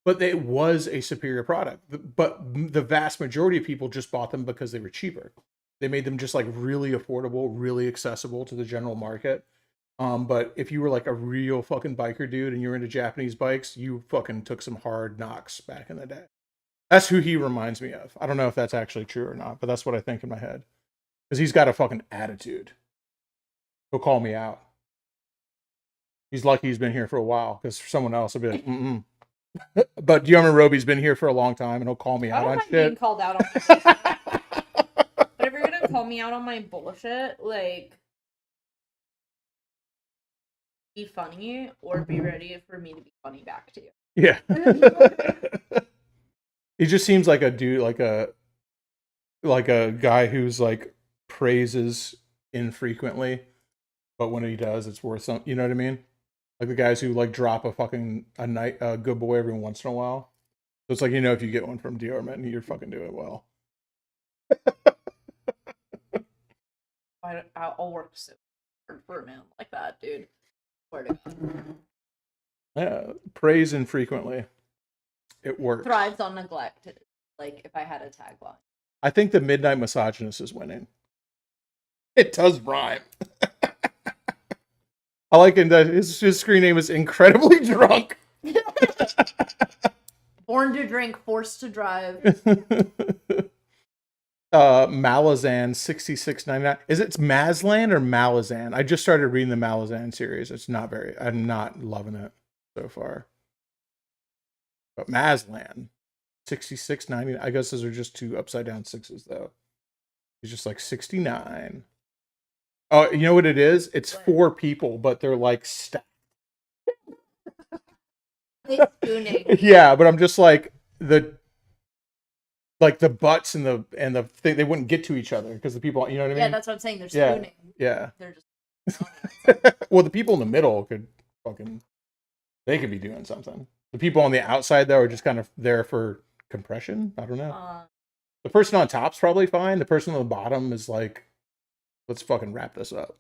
But it was a superior product. But the vast majority of people just bought them because they were cheaper. They made them just like really affordable, really accessible to the general market. But if you were like a real fucking biker dude and you're into Japanese bikes, you fucking took some hard knocks back in the day. That's who he reminds me of. I don't know if that's actually true or not, but that's what I think in my head. Because he's got a fucking attitude. He'll call me out. He's lucky he's been here for a while, because for someone else, I'd be like, mm-mm. But Diarman Roby's been here for a long time, and he'll call me I out don't on mind being shit. called out on my bullshit. But if you're gonna call me out on my bullshit, like, be funny or be ready for me to be funny back to you. Yeah. He just seems like a dude, like a guy who's like praises infrequently, but when he does, it's worth something. You know what I mean? Like the guys who like drop a good boy every once in a while. So it's like, if you get one from Diorman, you're fucking doing well. I'll work so hard for a man like that, dude. Swear to God. Yeah, praise infrequently. It works. Thrives on neglect. Like, if I had a tagline. I think the Midnight Misogynist is winning. It does rhyme. I like it that his screen name is Incredibly Drunk. Born to drink, forced to drive. Malazan 6699. Is it Mazlan or Malazan? I just started reading the Malazan series. I'm not loving it so far. But Mazlan 6699. I guess those are just two upside down sixes though. He's just like 69. Oh, you know what it is? It's What? 4 people, but they're like stacked. Spooning. Yeah, but I'm just like the butts and the thing, they wouldn't get to each other because the people, you know what I mean? Yeah, that's what I'm saying. They're Yeah. spooning. Yeah. They're just. Well, the people in the middle they could be doing something. The people on the outside though are just kind of there for compression. I don't know. The person on top's probably fine. The person on the bottom is like, let's fucking wrap this up.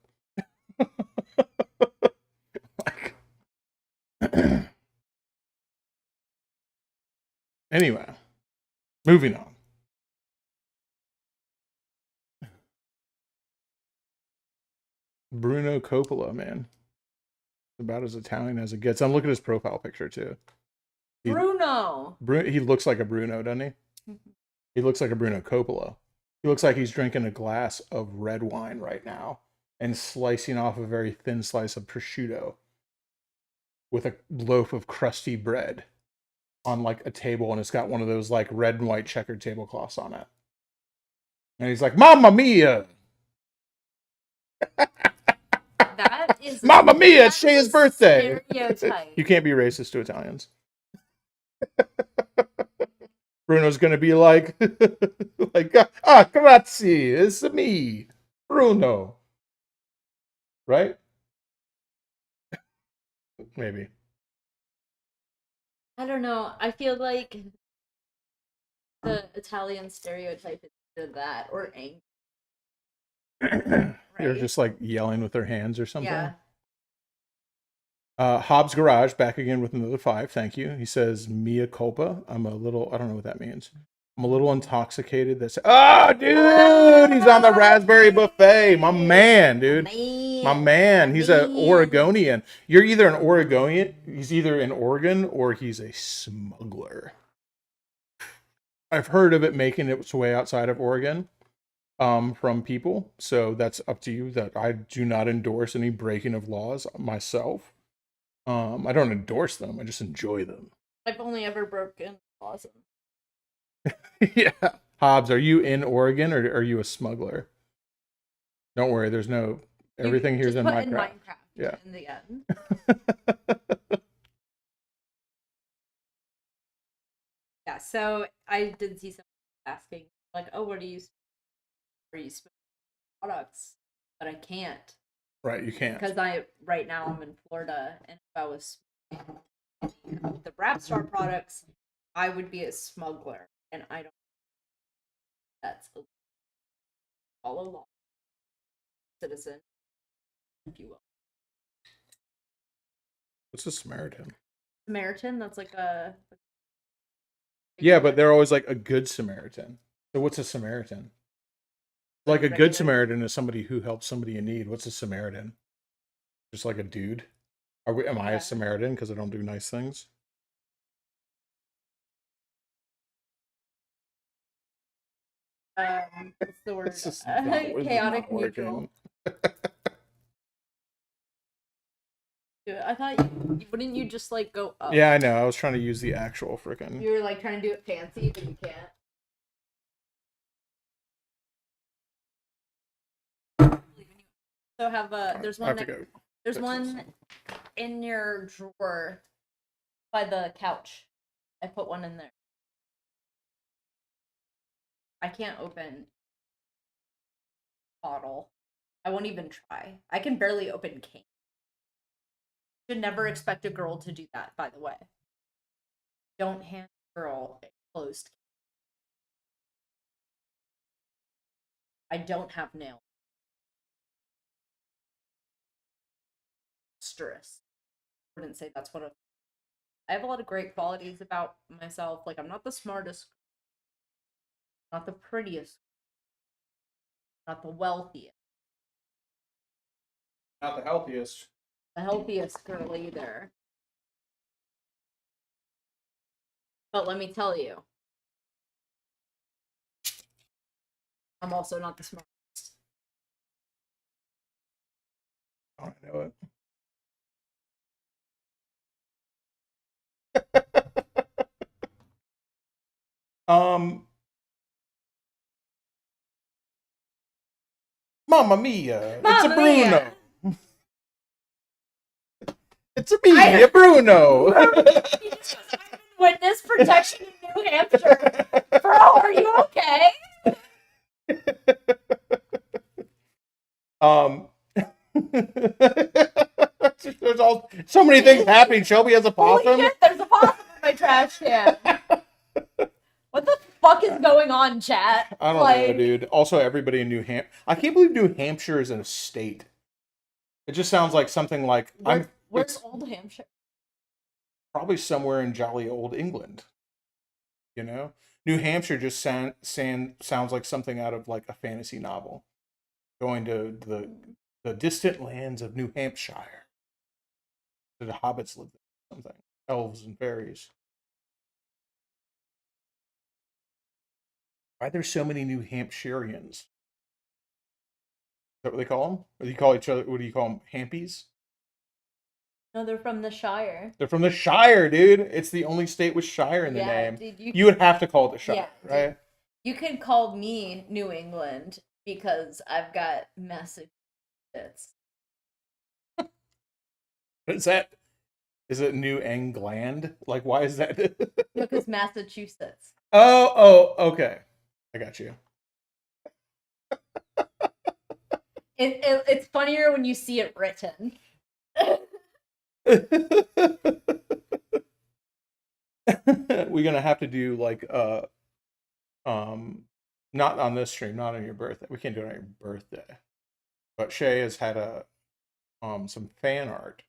Like, anyway, moving on. Bruno Coppola, man. About as Italian as it gets. I'm looking at his profile picture too. Bruno. He looks like a Bruno, doesn't he? Mm-hmm. He looks like a Bruno Coppola. He looks like he's drinking a glass of red wine right now and slicing off a very thin slice of prosciutto with a loaf of crusty bread on like a table, and it's got one of those like red and white checkered tablecloths on it. And he's like, "Mamma mia!" That is Mamma mia! It's Shea's birthday. Stereotype. You can't be racist to Italians. Bruno's gonna be like, grazie, it's me, Bruno. Right? Maybe. I don't know. I feel like the Italian stereotype is either that or angry, They're right? just like yelling with their hands or something. Yeah. Hobbs Garage back again with another 5. Thank you. He says, Mia culpa. I'm a little, I don't know what that means. I'm a little intoxicated. That's, oh, dude, he's on the raspberry buffet. My man, dude. My man. He's a Oregonian. You're either an Oregonian, he's either in Oregon or he's a smuggler. I've heard of it making its way outside of Oregon from people. So that's up to you. That I do not endorse any breaking of laws myself. I don't endorse them. I just enjoy them. I've only ever broken laws. Yeah. Hobbs, are you in Oregon or are you a smuggler? Don't worry, there's no everything here's in Minecraft. Yeah. In the end. Yeah, so I did see someone asking, like, oh, what are you products? But I can't. Right, you can't. Because right now I'm in Florida, and if I was the Rap Star products, I would be a smuggler, and I don't. That's follow law, citizen, if you will. What's a Samaritan? Samaritan. That's like a. Yeah, but they're always like a good Samaritan. So what's a Samaritan? Like a good Samaritan is somebody who helps somebody in need. What's a Samaritan? Just like a dude. Am I a Samaritan because I don't do nice things? What's the word? Chaotic neutral. Dude, I thought wouldn't you just like go up? Yeah, I know. I was trying to use the actual freaking. You were like trying to do it fancy, but you can't. So have there's one. There's one in your drawer by the couch. I put one in there. I can't open bottle. I won't even try. I can barely open cane. Should never expect a girl to do that, by the way. Don't hand a girl a closed cane. I don't have nails. Stress. I wouldn't say that's what I have a lot of great qualities about myself. Like, I'm not the smartest, not the prettiest, not the wealthiest, Not the healthiest. the healthiest girl either. But let me tell you, I'm also not the smartest. Oh, I know it. Mamma mia! It's a Bruno. It's a me, a Bruno. Witness protection in New Hampshire. Bro, are you okay? There's so many things happening. Shelby has a possum. Holy shit, there's a possum in my trash can. What the fuck is going on, chat? I don't know, dude. Also, everybody in New Hampshire. I can't believe New Hampshire is in a state. It just sounds like something like where's Old Hampshire? Probably somewhere in jolly old England. You know, New Hampshire just sounds like something out of like a fantasy novel. Going to the distant lands of New Hampshire. The hobbits live there. Something elves and fairies. Why are there so many New Hampshireans? Is that what they call them? Or do you call each other? What do you call them? Hampies? No, they're from the Shire. They're from the Shire, dude. It's the only state with Shire in the name. Dude, you would have to call it the Shire, right? Dude, you could call me New England because I've got massive tits. Is it New England? Like, why is that? Because Massachusetts. Oh, okay. I got you. It's funnier when you see it written. We're gonna have to do like um not on this stream, not on your birthday. We can't do it on your birthday. But Shay has had a some fan art.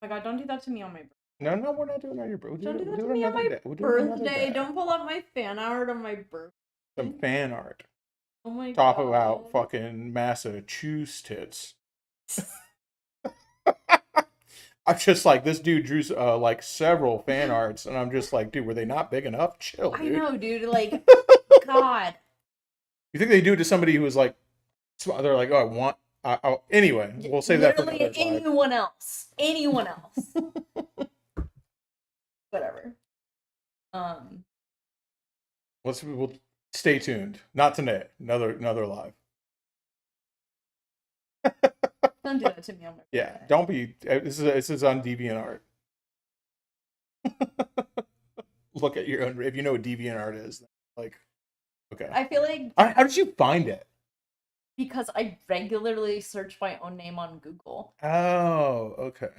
Oh my god, don't do that to me on my birthday. No, no, we're not doing it on your birthday. Don't do We'll that do to it me on another my day. We'll do it another birthday. day. Don't pull up my fan art on my birthday. Some fan art. Oh my Talk god. about fucking Massachusetts tits. I'm just like, this dude drew like several fan arts, and I'm just like, dude, were they not big enough? Chill, I dude. know, dude. Like, God. You think they do it to somebody who was like, they're like, oh, I want. Anyway, we'll save that for Literally another live. anyone else. Anyone else. Whatever. We'll stay tuned. Not tonight. Another live. Don't do that to me on my birthday. Yeah, don't be. This is on DeviantArt. Look at your own. If you know what DeviantArt is, like, okay. I feel like How did you find it? because I regularly search my own name on Google. Oh, okay.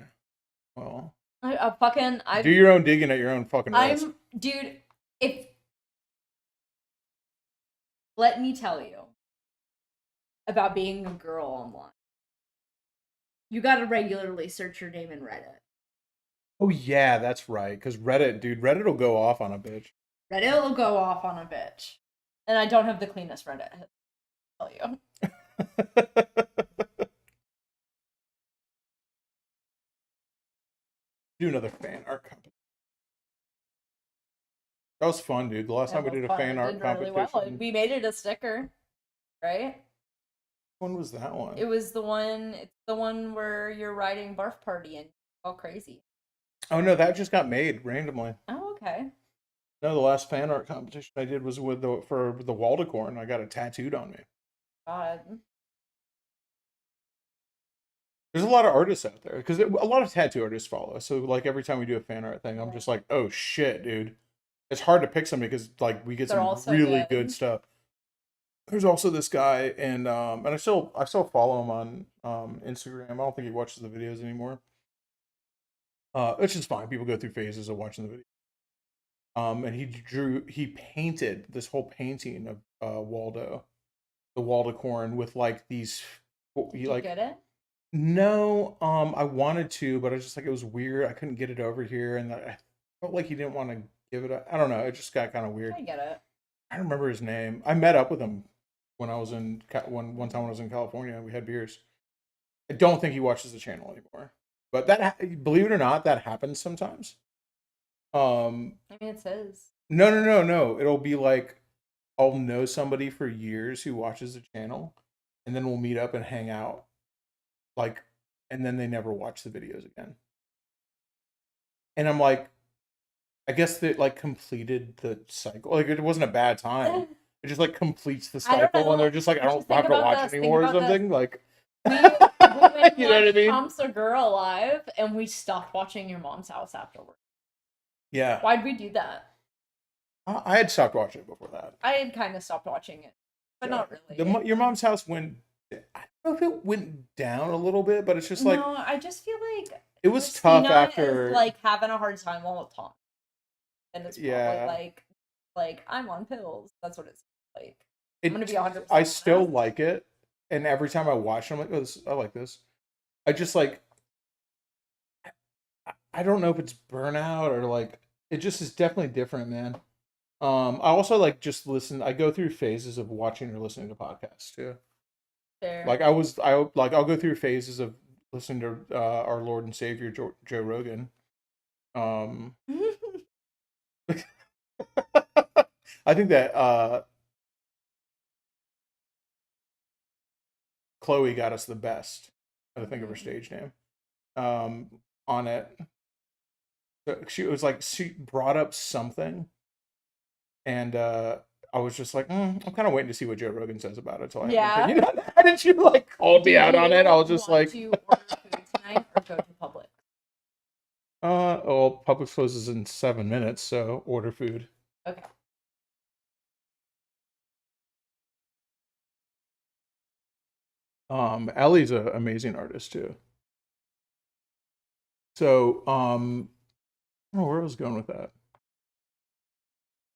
Well, I do your own digging at your own fucking risk. Dude, let me tell you about being a girl online. You gotta regularly search your name in Reddit. Oh yeah, that's right. Because Reddit, dude, Reddit will go off on a bitch. Reddit will go off on a bitch. And I don't have the cleanest Reddit, I'll tell you. Do another fan art competition. That was fun, dude. The last time we did a fan art competition. Really well. We made it a sticker, right? When was that one? It was the one. It's the one where you're riding barf party and all crazy. Oh no, that just got made randomly. Oh, okay. No, the last fan art competition I did was for the Waldecorn. I got it tattooed on me. God. There's a lot of artists out there because a lot of tattoo artists follow us. So like every time we do a fan art thing, I'm just like, oh shit, dude. It's hard to pick somebody because like we get some really good stuff. There's also this guy, and I still follow him on Instagram. I don't think he watches the videos anymore. Which is fine. People go through phases of watching the video. And he painted this whole painting of Waldo, the Waldecorn, with like these. Did you get it? No, I wanted to, but I was just like, it was weird. I couldn't get it over here, and I felt like he didn't want to give it up. I don't know. It just got kind of weird. I get it. I don't remember his name. I met up with him when I was one time when I was in California. We had beers. I don't think he watches the channel anymore, but believe it or not, that happens sometimes. I mean, it says. No. It'll be like I'll know somebody for years who watches the channel, and then we'll meet up and hang out. Like, and then they never watch the videos again. And I'm like, I guess that like completed the cycle. Like it wasn't a bad time. It just like completes the cycle, and they're just like, I don't have to watch anymore or something. Like, we went you know what I mean? Tom's a Girl live, and we stopped watching Your Mom's House afterward. Yeah. Why'd we do that? I had stopped watching it before that. I had kind of stopped watching it, but not really. Your Mom's House went. I don't know if it went down a little bit, but it's just like no. I just feel like it was tough after like having a hard time while with Tom, and it's probably like I'm on pills. That's what it's like. I'm gonna be 100%. I still like it, and every time I watch it, I'm like, oh, I like this. I just like. I don't know if it's burnout or like it just is definitely different, man. I also like just listen. I go through phases of watching or listening to podcasts too. Fair. Like I'll go through phases of listening to our Lord and Savior Joe Rogan. I think that Chloe got us the best. I think of her stage name. On it. She brought up something, and I was just like, I'm kind of waiting to see what Joe Rogan says about it. So I have an opinion on that. And she like called me out on it. I was just like, do you order food tonight or go to Publix? Well, Publix closes in 7 minutes, so order food. Okay. Ellie's an amazing artist too. So, I don't know where I was going with that.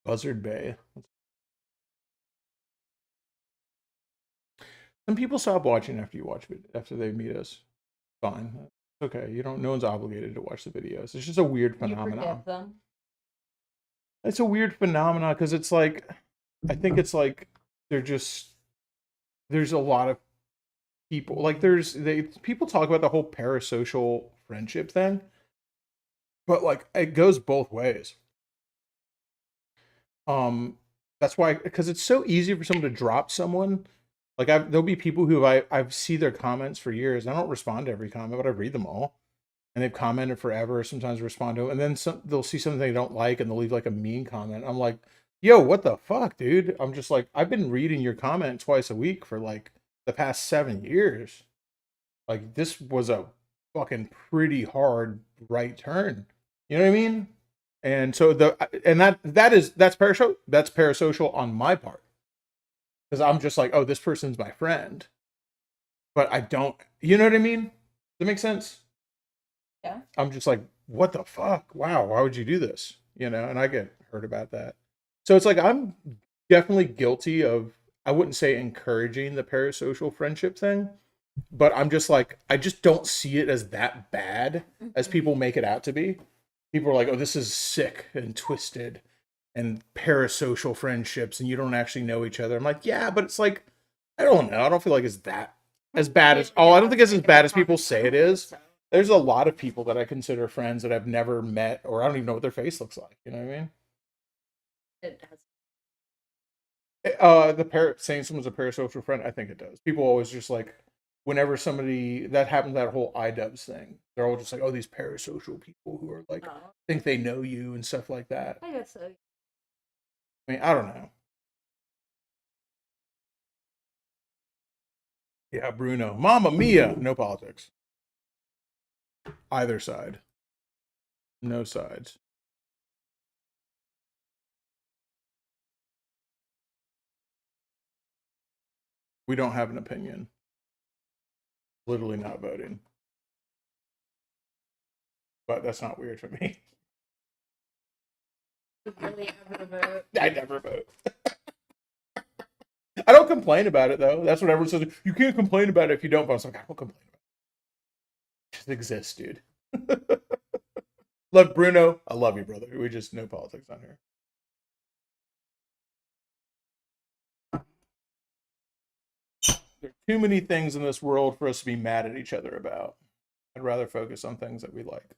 Buzzard Bay. Some people stop watching after you watch it, after they meet us. Fine. It's okay. You don't, no one's obligated to watch the videos. It's just a weird You phenomenon. forgive them. It's a weird phenomenon because it's like, I think it's like they're just, there's a lot of people, like people talk about the whole parasocial friendship thing, but like it goes both ways. That's why, because it's so easy for someone to drop someone. Like there'll be people who I've see their comments for years. I don't respond to every comment, but I read them all, and they've commented forever. Sometimes I respond to them, and then they'll see something they don't like, and they'll leave like a mean comment. I'm like, yo, what the fuck, dude? I'm just like, I've been reading your comment twice a week for like the past 7 years. Like this was a fucking pretty hard right turn. You know what I mean? And so that's parasocial on my part, because I'm just like, oh, this person's my friend, but I don't. You know what I mean? Does that make sense? Yeah. I'm just like, what the fuck? Wow, why would you do this? You know, and I get hurt about that. So it's like I'm definitely guilty of, I wouldn't say encouraging the parasocial friendship thing, but I'm just like, I just don't see it as that bad as people make it out to be. People are like, oh, this is sick and twisted and parasocial friendships and you don't actually know each other. I'm like, yeah, but it's like, I don't know. I don't feel like it's that as bad as, oh, I don't think it's as bad as people say it is. There's a lot of people that I consider friends that I've never met, or I don't even know what their face looks like. You know what I mean? It does. Saying someone's a parasocial friend, I think it does. People always just like, whenever somebody that happens, that whole iDubbbz thing, they're all just like, oh, these parasocial people who are like, think they know you and stuff like that. I guess so. I mean, I don't know. Yeah, Bruno. Mamma mia. No politics. Either side. No sides. We don't have an opinion. Literally not voting. But that's not weird for me. Really ever vote? I never vote. I don't complain about it though. That's what everyone says. You can't complain about it if you don't vote. I'm like, I don't complain about it. It just exists, dude. Love Bruno. I love you, brother. We just no politics on here. There are too many things in this world for us to be mad at each other about. I'd rather focus on things that we like.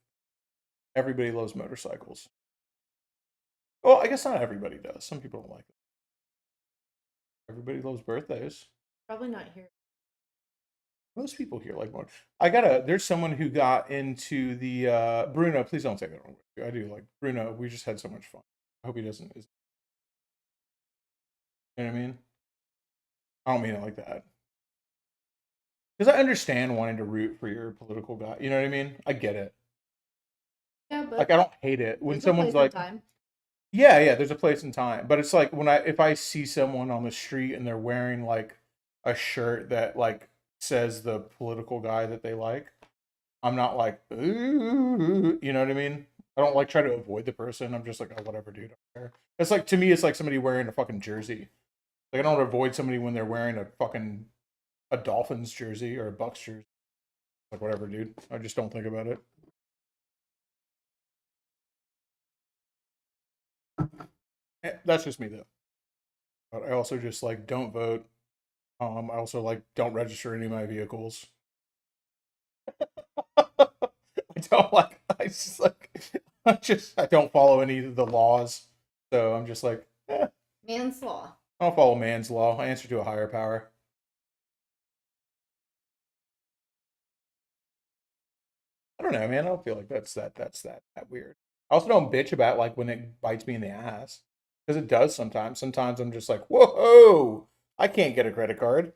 Everybody loves motorcycles. Well, I guess not everybody does. Some people don't like it. Everybody loves birthdays. Probably not here. Most people here like more. There's someone who got into the Bruno. Please don't take that wrong. I do like Bruno. We just had so much fun. I hope he doesn't. You know what I mean? I don't mean it like that. Because I understand wanting to root for your political guy. You know what I mean? I get it. Yeah, but like I don't hate it when there's a someone's place and like, time. yeah, there's a place and time. But it's like if I see someone on the street and they're wearing like a shirt that like says the political guy that they like, I'm not like, ooh, you know what I mean? I don't like try to avoid the person. I'm just like, oh, whatever, dude. I don't care. It's like, to me, it's like somebody wearing a fucking jersey. Like I don't avoid somebody when they're wearing a Dolphins jersey or a Bucks jersey. Like whatever, dude. I just don't think about it. That's just me though. But I also just like don't vote. I also like don't register any of my vehicles. I don't like. I just like. I don't follow any of the laws. So I'm just like, Man's law. I don't follow man's law. I answer to a higher power. I don't know, man. I don't feel like that's that weird. I also don't bitch about like when it bites me in the ass, because it does sometimes. Sometimes I'm just like, whoa, I can't get a credit card.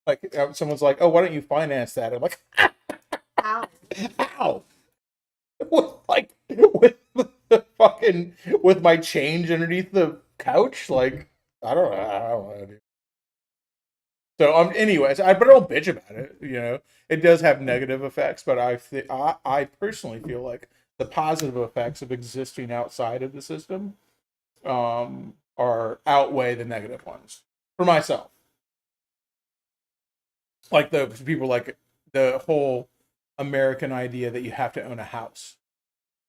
Like someone's like, oh, why don't you finance that? I'm like, Ow. how? With the fucking with my change underneath the couch? Like, I don't know. So anyways, but I don't bitch about it. It does have negative effects, but I personally feel like the positive effects of existing outside of the system are outweigh the negative ones for myself. Like the people like the whole American idea that you have to own a house.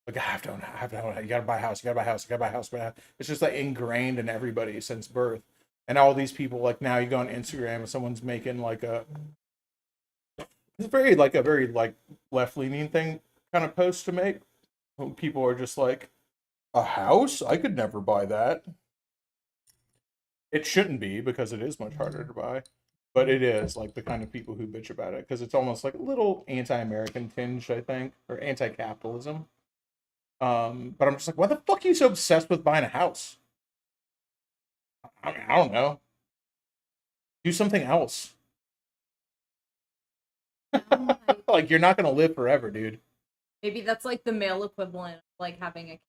Like I have to own, I have to own. You gotta buy a house. You gotta buy a house. You gotta buy a house. It's just like ingrained in everybody since birth. And all these people, like now, you go on Instagram and someone's making like it's a very like left leaning thing kind of post to make. People are just like, a house? I could never buy that. It shouldn't be because it is much harder to buy, but it is like the kind of people who bitch about it because it's almost like a little anti-American tinge, I think, or anti-capitalism. But I'm just like, why the fuck are you so obsessed with buying a house? I mean, I don't know. Do something else. I'm like, Like you're not gonna live forever, dude. maybe that's like the male equivalent of like having a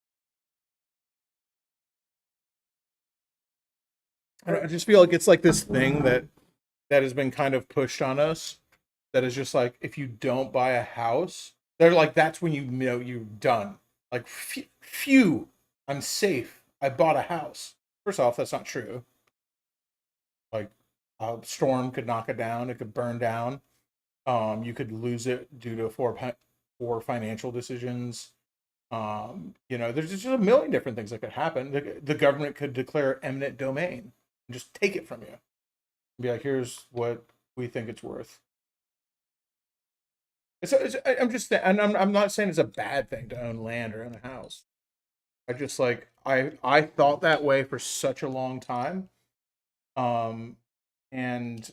I just feel like it's like this thing that has been kind of pushed on us. That is just like if you don't buy a house, they're like that's when you know you're done. Like phew, I'm safe. I bought a house. First off, that's not true. Like a storm could knock it down. It could burn down. You could lose it due to poor financial decisions. There's just a million different things that could happen. The government could declare eminent domain and just take it from you. Be like, here's what we think it's worth. I'm just, and I'm not saying it's a bad thing to own land or own a house. I just like, I thought that way for such a long time. Um, and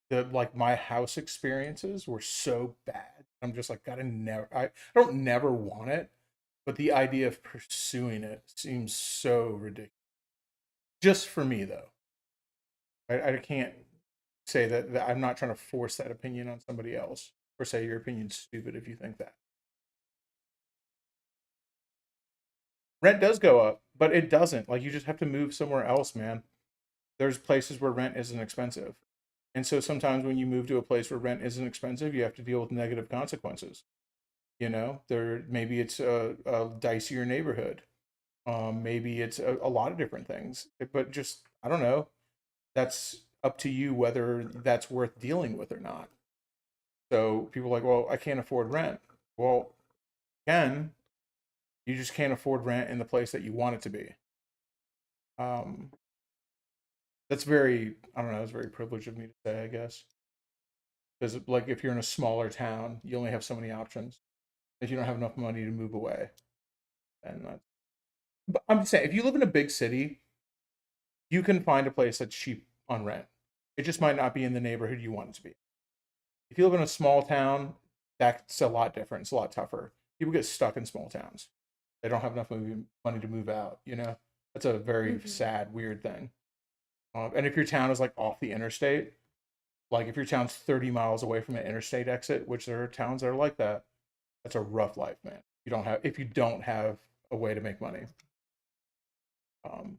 like my house experiences were so bad. I'm just like, I don't never want it, but the idea of pursuing it seems so ridiculous. Just for me though, I can't say that I'm not trying to force that opinion on somebody else or say your opinion's stupid if you think that. Rent does go up, but it doesn't. Like you just have to move somewhere else, man. There's places where rent isn't expensive. And so sometimes when you move to a place where rent isn't expensive, you have to deal with negative consequences. There maybe it's a dicier neighborhood. Maybe it's a lot of different things. But just I don't know. That's up to you whether that's worth dealing with or not. So people are like, well, I can't afford rent. Well, again, you just can't afford rent in the place that you want it to be. Um, that's very, I don't know, it's very privileged of me to say, I guess. Because like if you're in a smaller town, you only have so many options. If you don't have enough money to move away, and but I'm just saying, if you live in a big city, you can find a place that's cheap on rent. It just might not be in the neighborhood you want it to be. If you live in a small town, that's a lot different. It's a lot tougher. People get stuck in small towns. They don't have enough money to move out. That's a very mm-hmm. sad, weird thing. And if your town is like off the interstate, like if your town's 30 miles away from an interstate exit, which there are towns that are like that, that's a rough life, man. If you don't have a way to make money. Um,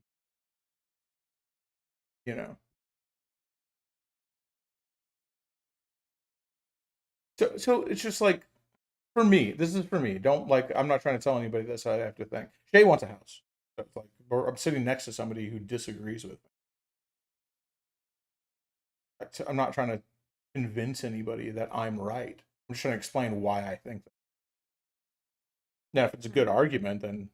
you know. So it's just like for me, this is for me. Don't like I'm not trying to tell anybody this I have to think. Shay wants a house. So it's like or I'm sitting next to somebody who disagrees with me. I'm not trying to convince anybody that I'm right. I'm just trying to explain why I think that. Now, if it's a good argument, then.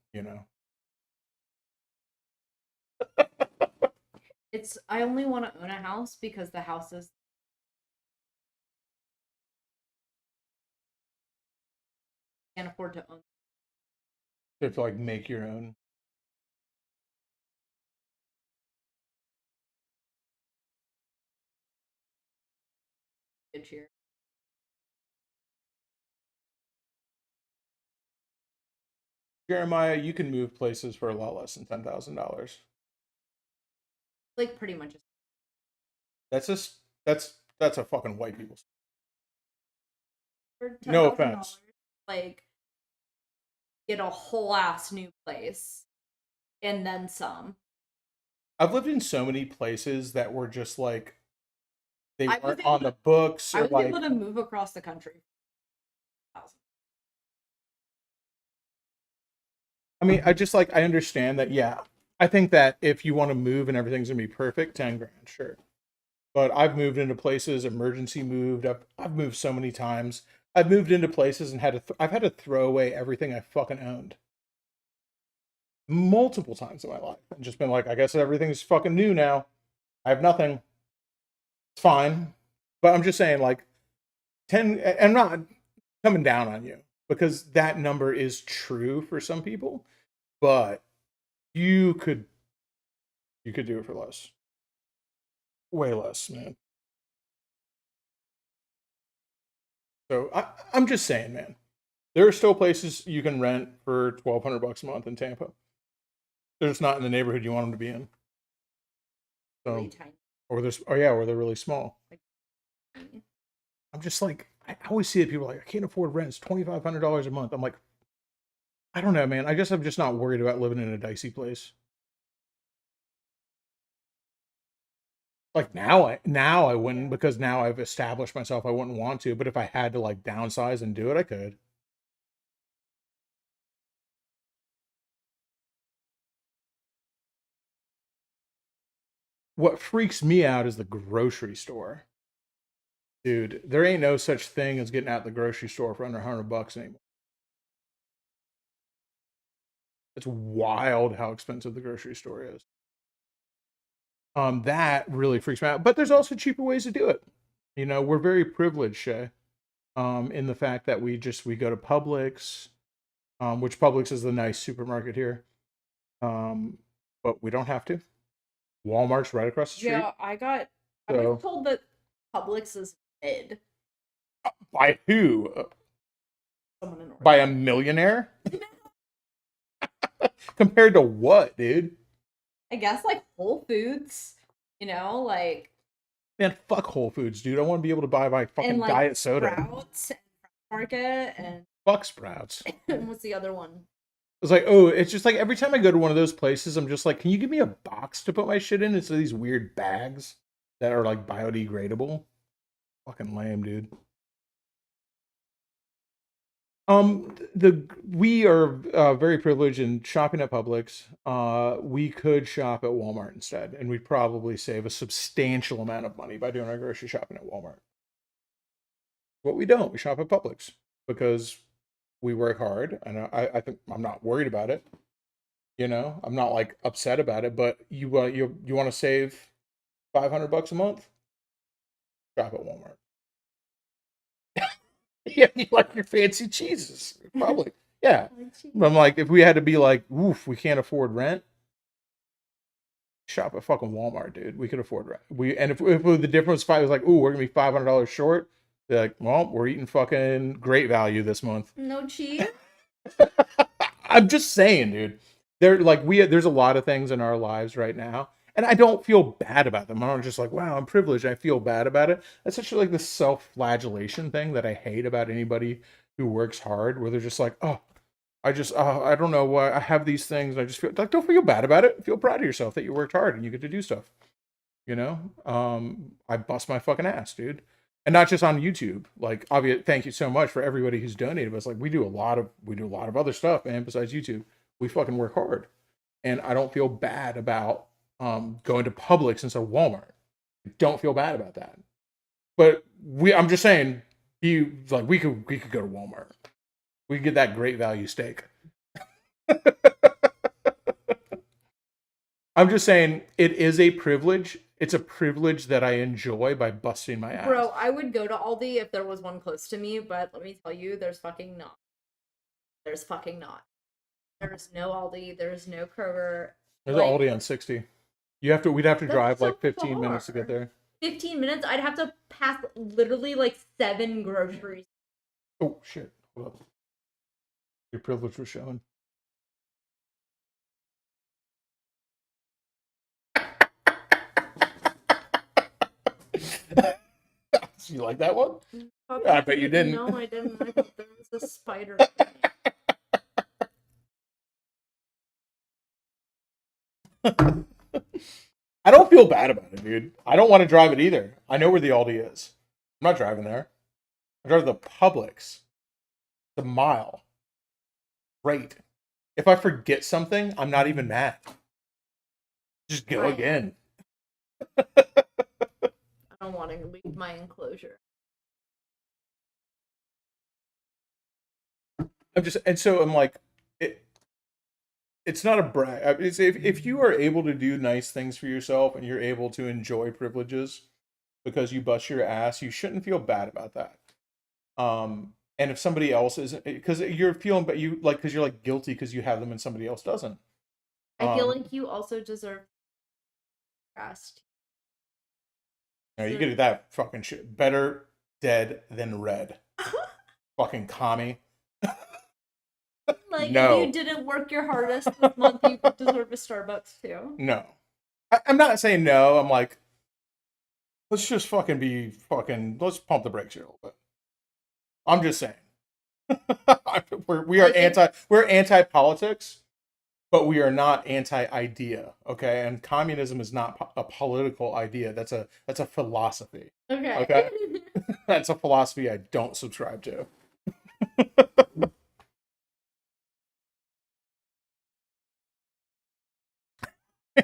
It's I only want to own a house because the houses can't afford to own You have to like make your own. it here. Jeremiah, you can move places for a lot less than $10,000. Like pretty much That's just that's a fucking white people's. for No $10,000, offense. like get a whole ass new place and then some. I've lived in so many places that were just like they I was weren't able on to- the books I or was like able to move across the country. I mean, I understand that, yeah. I think that if you want to move and everything's gonna be perfect, 10 grand, sure. But I've moved into places, emergency moved. I've moved so many times. I've moved into places and I've had to throw away everything I fucking owned multiple times in my life and just been like, I guess everything's fucking new now. I have nothing. It's fine. But I'm just saying, like, 10, I'm not coming down on you because that number is true for some people, but you could do it for less. Way less, man. So I'm just saying, man. There are still places you can rent for $1,200 a month in Tampa. They're just not in the neighborhood you want them to be in. Really So, tiny. or they're really small. Tiny. I'm just like, I always see it. People are like, I can't afford rent. It's $2,500 a month. I'm like, I don't know, man. I guess I'm just not worried about living in a dicey place. Like now I wouldn't because now I've established myself. I wouldn't want to, but if I had to like downsize and do it, I could. What freaks me out is the grocery store. Dude, there ain't no such thing as getting out the grocery store for under $100 anymore. It's wild how expensive the grocery store is. That really freaks me out. But there's also cheaper ways to do it. You know, we're very privileged, Shay, in the fact that we go to Publix, which Publix is the nice supermarket here. But we don't have to. Walmart's right across the street. Yeah, I was told that Publix is mid. By who? Someone in By a millionaire? Compared to what, dude? I guess like Whole Foods, you know, like Man, fuck Whole Foods, dude. I want to be able to buy my fucking and like diet soda. Sprouts and Market and Fuck Sprouts. what's the other one? It's like, oh, it's just like every time I go to one of those places, I'm just like, can you give me a box to put my shit in instead of these weird bags that are like biodegradable? Fucking lame, dude. We are very privileged in shopping at Publix. We could shop at Walmart instead, and we'd probably save a substantial amount of money by doing our grocery shopping at Walmart. But we don't. We shop at Publix because we work hard, and I think I'm not worried about it. You know, I'm not like upset about it. But you want to save $500 a month? Shop at Walmart. Yeah, you like your fancy cheeses, probably. Yeah. I'm like, if we had to be like, oof, we can't afford rent, shop at fucking Walmart, dude. We could afford rent. If the difference was like, ooh, we're gonna be $500 short, they're like, well, we're eating fucking great value this month. No cheese. I'm just saying, dude. There's a lot of things in our lives right now, and I don't feel bad about them. I'm not just like, wow, I'm privileged. I feel bad about it. That's actually like the self-flagellation thing that I hate about anybody who works hard, where they're just like, oh, I don't know why I have these things. I just feel like, don't feel bad about it. Feel proud of yourself that you worked hard and you get to do stuff. You know, I bust my fucking ass, dude, and not just on YouTube. Like, obvious, thank you so much for everybody who's donated. But it's like we do a lot of other stuff, man. Besides YouTube, we fucking work hard, and I don't feel bad about going to Publix instead of Walmart. I don't feel bad about that. But I'm just saying, we could go to Walmart. We could get that great value steak. I'm just saying it is a privilege. It's a privilege that I enjoy by busting my ass. Bro, I would go to Aldi if there was one close to me, but let me tell you, there's fucking not. There's fucking not. There's no Aldi. There's no Kroger. There's an Aldi on 60. We'd have to drive so like 15 far. minutes to get there. 15 minutes? I'd have to pass literally like 7 groceries. Oh, shit. Hold up. Your privilege was showing. You like that one? I bet you didn't. No, I didn't. I thought there was a spider. I don't feel bad about it, dude. I don't want to drive it either. I know where the Aldi is. I'm not driving there. I drive the Publix. The mile. Great. If I forget something, I'm not even mad. Just go again. I don't want to leave my enclosure. I'm like, it's not a brag. It's if you are able to do nice things for yourself and you're able to enjoy privileges because you bust your ass, you shouldn't feel bad about that. And if somebody else isn't, because you're feeling, but you like, because you're like guilty because you have them and somebody else doesn't. I feel like you also deserve rest. No, you get that fucking shit. Better dead than red. Fucking commie. Like, no. if you didn't work your hardest this month, you deserve a Starbucks too. No. I'm not saying no. I'm like, let's just fucking be fucking, let's pump the brakes here a little bit. I'm just saying. We're anti-politics, but we are not anti-idea, okay? And communism is not a political idea. That's a philosophy. Okay? That's a philosophy I don't subscribe to.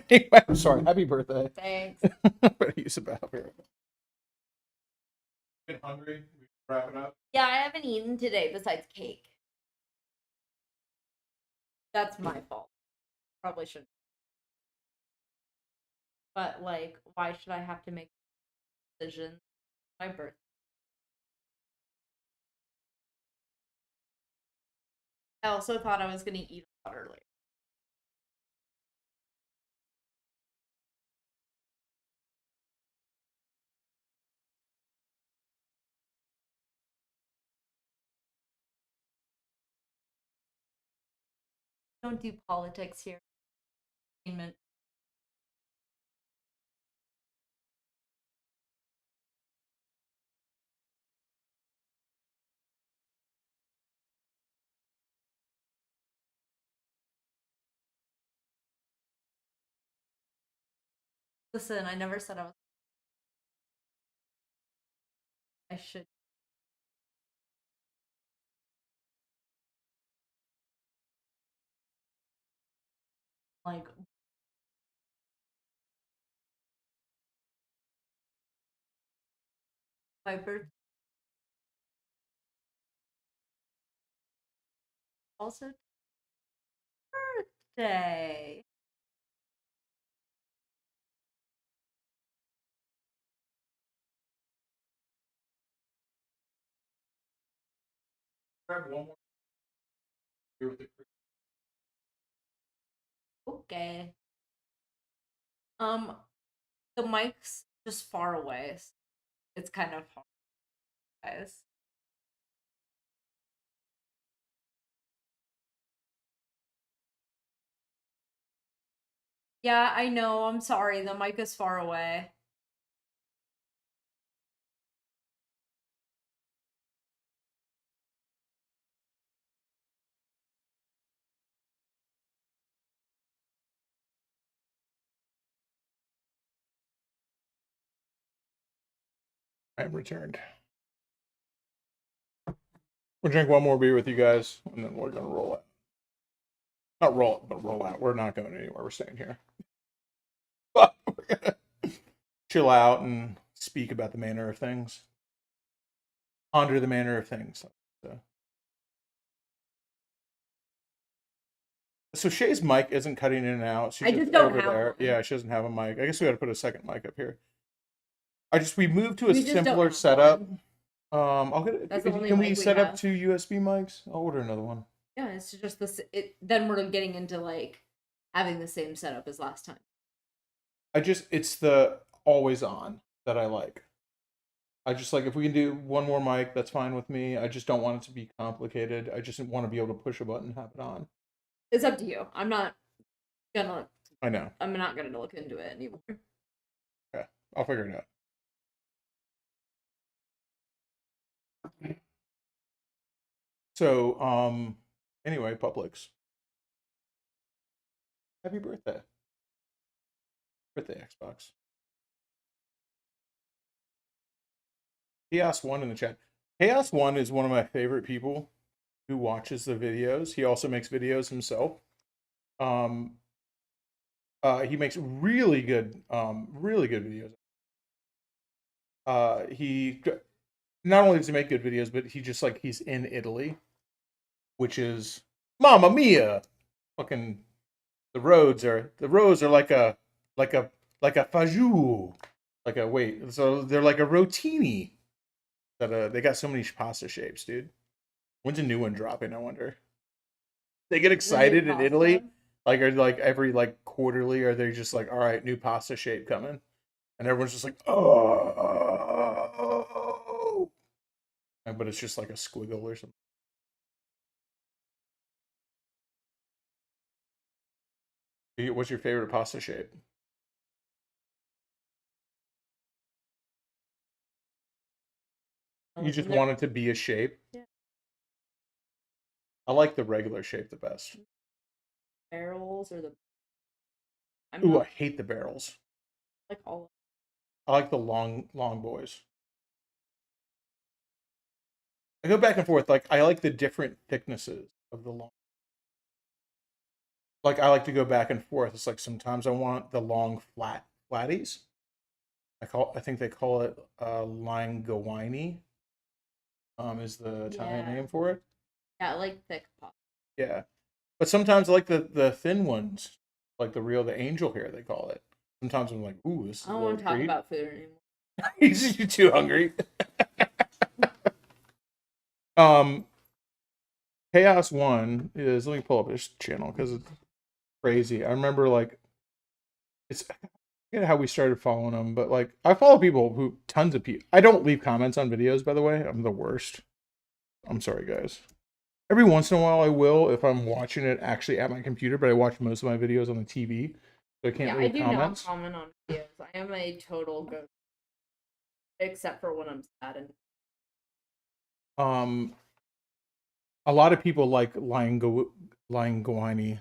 Anyway, I'm sorry. Happy birthday. Thanks. Better use it back here. Been hungry? We wrap it up. Yeah, I haven't eaten today besides cake. That's my fault. Probably shouldn't. But like, why should I have to make decisions? My birthday. I also thought I was gonna eat a lot earlier. Don't do politics here. Entertainment. Listen, I never said I was. I should. Like, my also birthday. Grab one more. Okay. The mic's just far away. So it's kind of hard, guys. Yeah, I know. I'm sorry. The mic is far away. I'm returned. We'll drink one more beer with you guys, and then we're gonna roll out. Not roll, but roll out. We're not going anywhere. We're staying here. But we're gonna chill out and speak about the manner of things. Ponder the manner of things. So Shay's mic isn't cutting in and out. She's I just don't over have there. one. Yeah, she doesn't have a mic. I guess we got to put a second mic up here. We moved to a We just don't simpler have setup. one. I'll get. That's the only Can we mic we set up have. 2 USB mics? I'll order another one. Yeah, it's just this. Then we're getting into like having the same setup as last time. It's the always on that I like. I just like if we can do one more mic, that's fine with me. I just don't want it to be complicated. I just want to be able to push a button and have it on. It's up to you. I'm not gonna. I know. I'm not gonna look into it anymore. Okay, I'll figure it out. So, anyway, Publix. Happy birthday. Birthday Xbox. Chaos One in the chat. Chaos One is one of my favorite people who watches the videos. He also makes videos himself. He makes really good videos. He not only does he make good videos, but he just like he's in Italy, which is Mamma Mia. Fucking the roads are like a fagioli. So they're like a rotini. That they got so many pasta shapes, dude. When's a new one dropping? I wonder. They get excited in Italy, like are like every like quarterly, are they just like, all right, new pasta shape coming, and everyone's just like, oh, but it's just like a squiggle or something. What's your favorite pasta shape? You just want it to be a shape? Yeah. I like the regular shape the best. Barrels or the... Ooh, I hate the barrels. Like all. I like the long boys. I go back and forth. Like I like the different thicknesses of the long. Like I like to go back and forth. It's like sometimes I want the long flatties. I think they call it linguine. Is the Italian name for it? Yeah, I like thick pop. Yeah, but sometimes I like the thin ones, like the angel hair they call it. Sometimes I'm like, ooh, this is. I don't want to talk about food anymore. You're too hungry. Chaos One is, let me pull up his channel because it's crazy. I remember like it's, I forget how we started following him, but like I follow people who tons of people. I don't leave comments on videos, by the way. I'm the worst. I'm sorry, guys. Every once in a while I will if I'm watching it actually at my computer, but I watch most of my videos on the TV, so I can't leave comments. I do not comment on videos. I am a total go, except for when I'm sad and. A lot of people like linguine.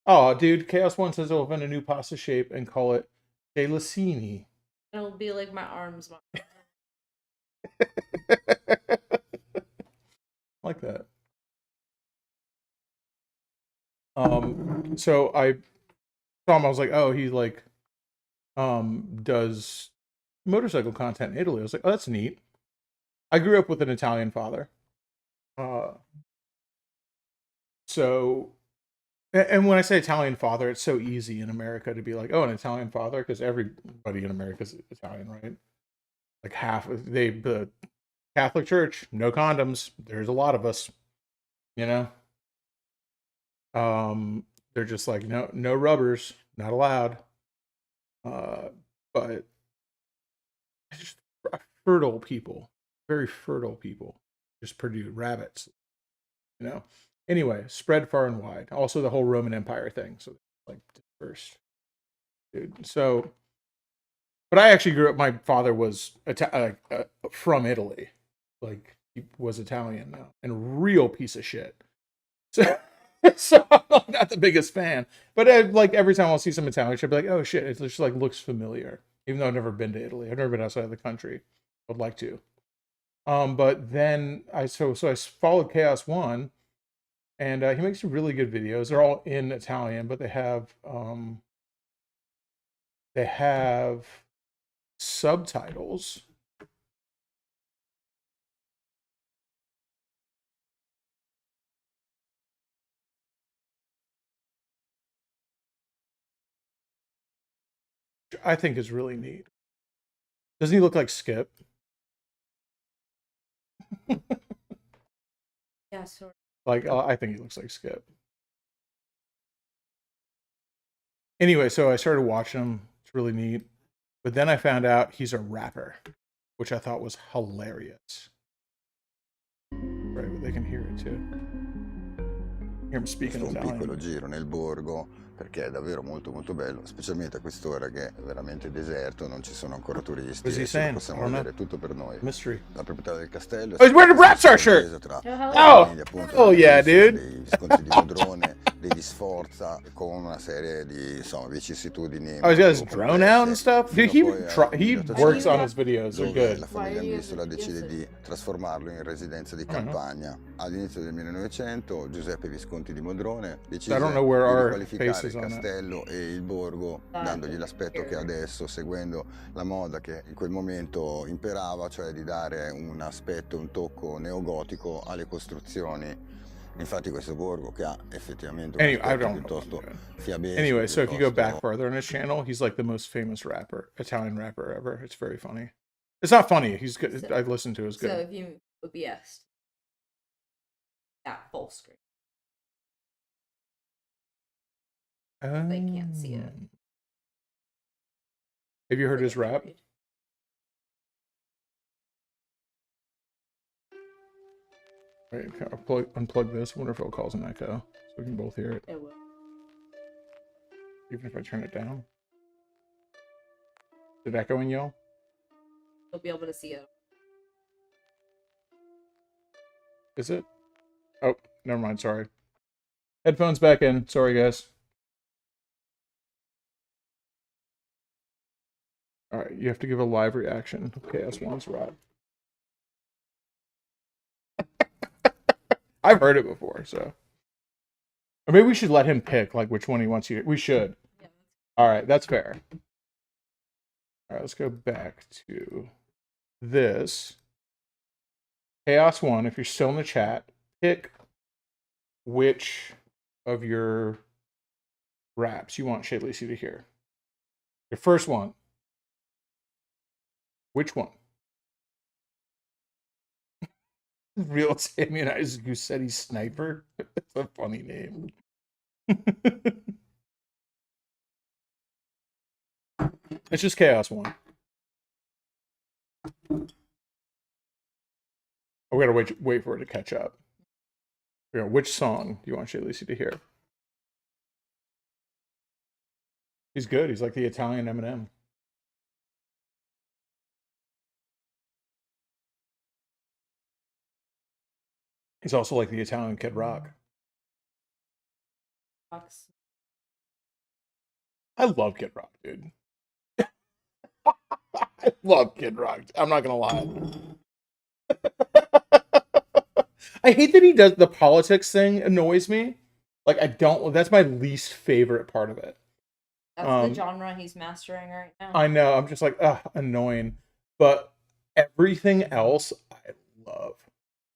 Oh, dude, Chaos One says they'll invent a new pasta shape and call it Cheyleesi. It'll be like my arms. Like that. So I saw him, I was like, oh, he like does motorcycle content in Italy. I was like, oh, that's neat. I grew up with an Italian father. So, and when I say Italian father, it's so easy in America to be like, oh, an Italian father, because everybody in America is Italian, right? Like the Catholic Church, no condoms. There's a lot of us, you know. They're just like, no rubbers, not allowed. But just fertile people, very fertile people, just produce rabbits, you know. Anyway, spread far and wide. Also, the whole Roman Empire thing, so like dispersed, dude. So, but I actually grew up. My father was from Italy, like he was Italian now, and a real piece of shit. So, so I'm not the biggest fan. But like every time I'll see some Italian shit, I'll be like, oh shit, it just like looks familiar. Even though I've never been to Italy, I've never been outside of the country. I'd like to. But then I followed Chaos One, and he makes some really good videos. They're all in Italian, but they have subtitles. I think is really neat. Doesn't he look like Skip? Yeah, sort of. Like I think he looks like Skip. Anyway, so I started watching him. It's really neat. But then I found out he's a rapper, which I thought was hilarious. Right, but they can hear it too. Hear him speaking Italian. Un piccolo giro nel borgo, perché è davvero molto molto bello, specialmente a quest'ora che è veramente deserto, non ci sono ancora turisti e possiamo vedere tutto per noi. Mystery. La proprietà del castello. Oh, he's wearing a rap star shirt. Oh, yeah, dude. Dei visconti di Modrone degli sforza con una serie di insomma vicissitudini. Oh, he's got his drone out and stuff. Dude, he works on his videos. They're good. La famiglia Mistola decide di trasformarlo in residenza di campagna. All'inizio del 1900 Giuseppe Visconti di Modrone decise di riqualificare il castello e il borgo, dandogli l'aspetto che ha adesso, seguendo la moda che in quel momento imperava, cioè di dare un aspetto, un tocco neogotico alle costruzioni. Infatti questo borgo che ha effettivamente un aspetto piuttosto fiabesco. Anyway, so if you go back further in his channel, he's like the most famous Italian rapper ever. It's very funny. It's not funny. He's good. So, I've listened to his good. So if you OBS at full screen, they can't see it. Have you heard his rap? Wait, I'll unplug this. I wonder if it'll cause an echo, so we can both hear it. It will. Even if I turn it down. Is it echoing, y'all? You'll be able to see it. Is it? Oh, never mind. Sorry. Headphones back in. Sorry, guys. All right, you have to give a live reaction. Okay, that's one's right. I've heard it before, so. Or maybe we should let him pick, like, which one he wants you to. We should. Yeah. All right, that's fair. All right, let's go back to this. Chaos 1, if you're still in the chat, pick which of your raps you want Cheyleesi to hear. Your first one. Which one? Real Samuelized Goosetti Sniper. That's a funny name. It's just Chaos 1. Oh, we gotta wait for it to catch up. Which song do you want Cheyleesi to hear? He's good. He's like the Italian Eminem. He's also like the Italian Kid Rock. I love Kid Rock, dude. I love Kid Rock. I'm not gonna lie. I hate that he does the politics thing. Annoys me. Like, I don't. That's my least favorite part of it. That's the genre he's mastering right now. I know. I'm just like, annoying. But everything else, I love.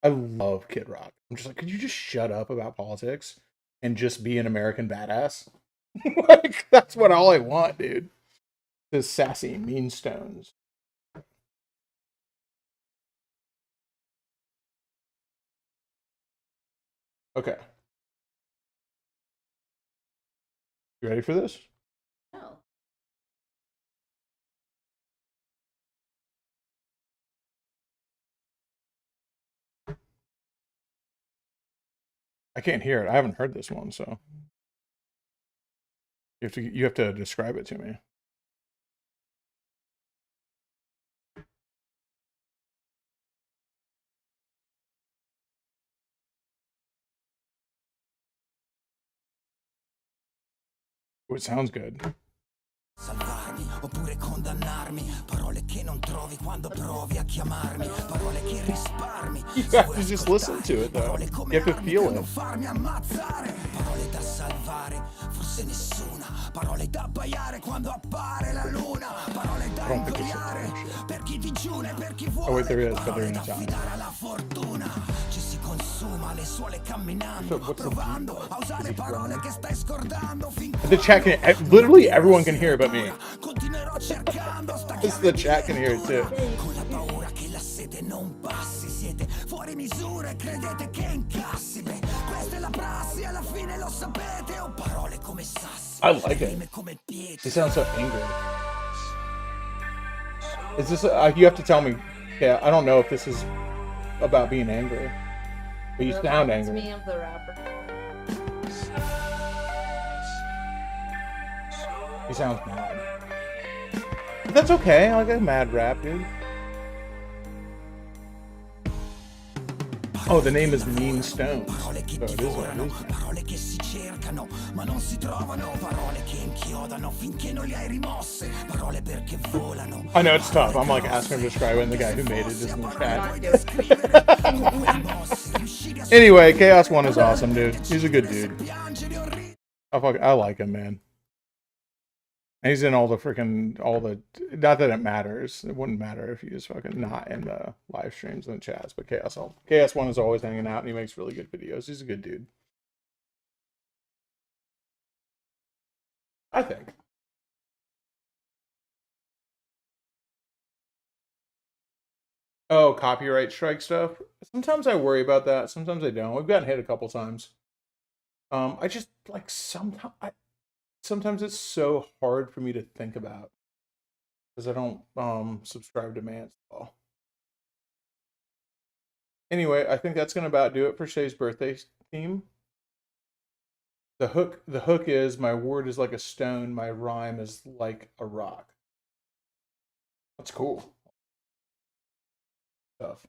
I love Kid Rock. I'm just like, could you just shut up about politics and just be an American badass? Like, that's what all I want, dude. The sassy mean stones. Okay. You ready for this? No. I can't hear it. I haven't heard this one, so you have to describe it to me. Oh, it sounds good. Salvarmi oppure condannarmi, parole che non trovi quando provi a chiamarmi, parole che risparmi. You have to just listen to it though. You have to feel it. Farmi ammazzare, parole da salvare, forse nessuna, parole da abbaiare quando appare la luna, parole da ingoiare per chi digiuna e per chi vuole. Oh wait, there is, but they're in affidare alla fortuna. Ci si consuma le suole camminando, provando a usare parole che stai scordando. The chat can, literally everyone can hear it but me. The chat can hear it too. Con la paura che la sete non passi, siete fuori misura e credete che incassi. Beh, questa è la prassi, alla fine lo sapete. Ho parole come sassi. I like it. It sounds so angry. Is this? You have to tell me. Yeah, I don't know if this is about being angry, but you sound angry. Me of the rapper. He sounds mad. But that's okay. I like a mad rap, dude. Oh, the name is Mean Stones. So it is what it is. Parole che si cercano, ma non si trovano. Parole che inchiodano finché non le hai rimosse. Parole perché volano. I know it's tough. I'm like asking him to describe it, and the guy who made it is in the chat. Anyway, Chaos One is awesome, dude. He's a good dude. I like him, man. And he's in all the not that it matters. It wouldn't matter if he was fucking not in the live streams and the chats, but Chaos One is always hanging out, and he makes really good videos. He's a good dude. I think. Oh, copyright strike stuff. Sometimes I worry about that. Sometimes I don't. We've gotten hit a couple times. I just like sometimes it's so hard for me to think about because I don't subscribe to Manslaw. Anyway, I think that's gonna about do it for Shay's birthday theme. The hook is my word is like a stone, my rhyme is like a rock. That's cool stuff.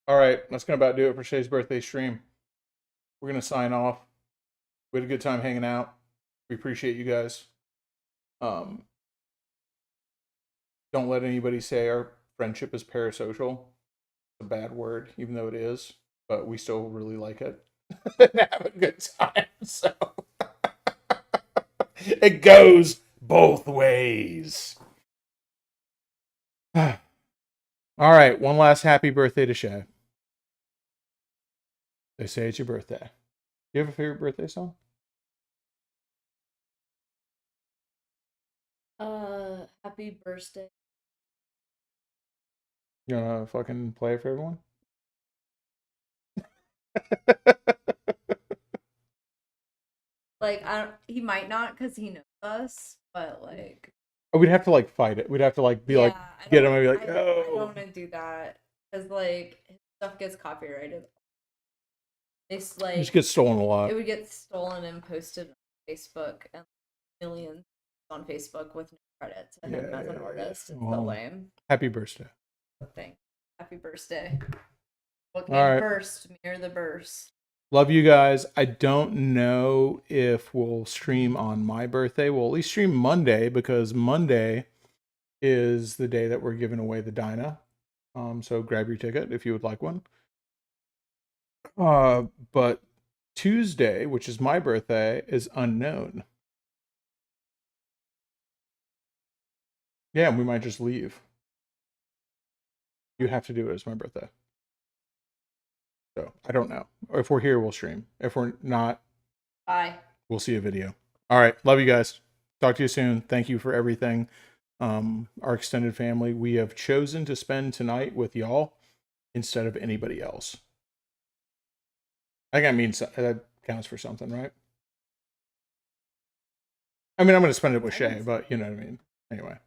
All right, that's gonna about do it for Shay's birthday stream. We're gonna sign off. We had a good time hanging out. We appreciate you guys. Don't let anybody say our friendship is parasocial. It's a bad word, even though it is, but we still really like it and have a good time. So it goes both ways. All right, one last happy birthday to Shay. They say it's your birthday. Do you have a favorite birthday song? Happy birthday. You wanna fucking play it for everyone? Like, he might not because he knows us, but like. We'd have to like fight it. We'd have to like be like, get him and be like, I don't want to do that because like his stuff gets copyrighted. It's like. It just gets stolen a lot. It would get stolen and posted on Facebook and millions on Facebook with no credit to him as an artist. It's so lame. Happy birthday. Thanks. Happy birthday. What came first? Me or the burst? Love you guys. I don't know if we'll stream on my birthday. We'll at least stream Monday because Monday is the day that we're giving away the Dyna. So grab your ticket if you would like one. But Tuesday, which is my birthday, is unknown. Yeah, we might just leave. You have to do it as my birthday. So I don't know. If we're here, we'll stream. If we're not, bye. We'll see a video. All right. Love you guys. Talk to you soon. Thank you for everything. Our extended family, we have chosen to spend tonight with y'all instead of anybody else. I think that means that counts for something, right? I mean, I'm going to spend it with Shay, but you know what I mean. Anyway.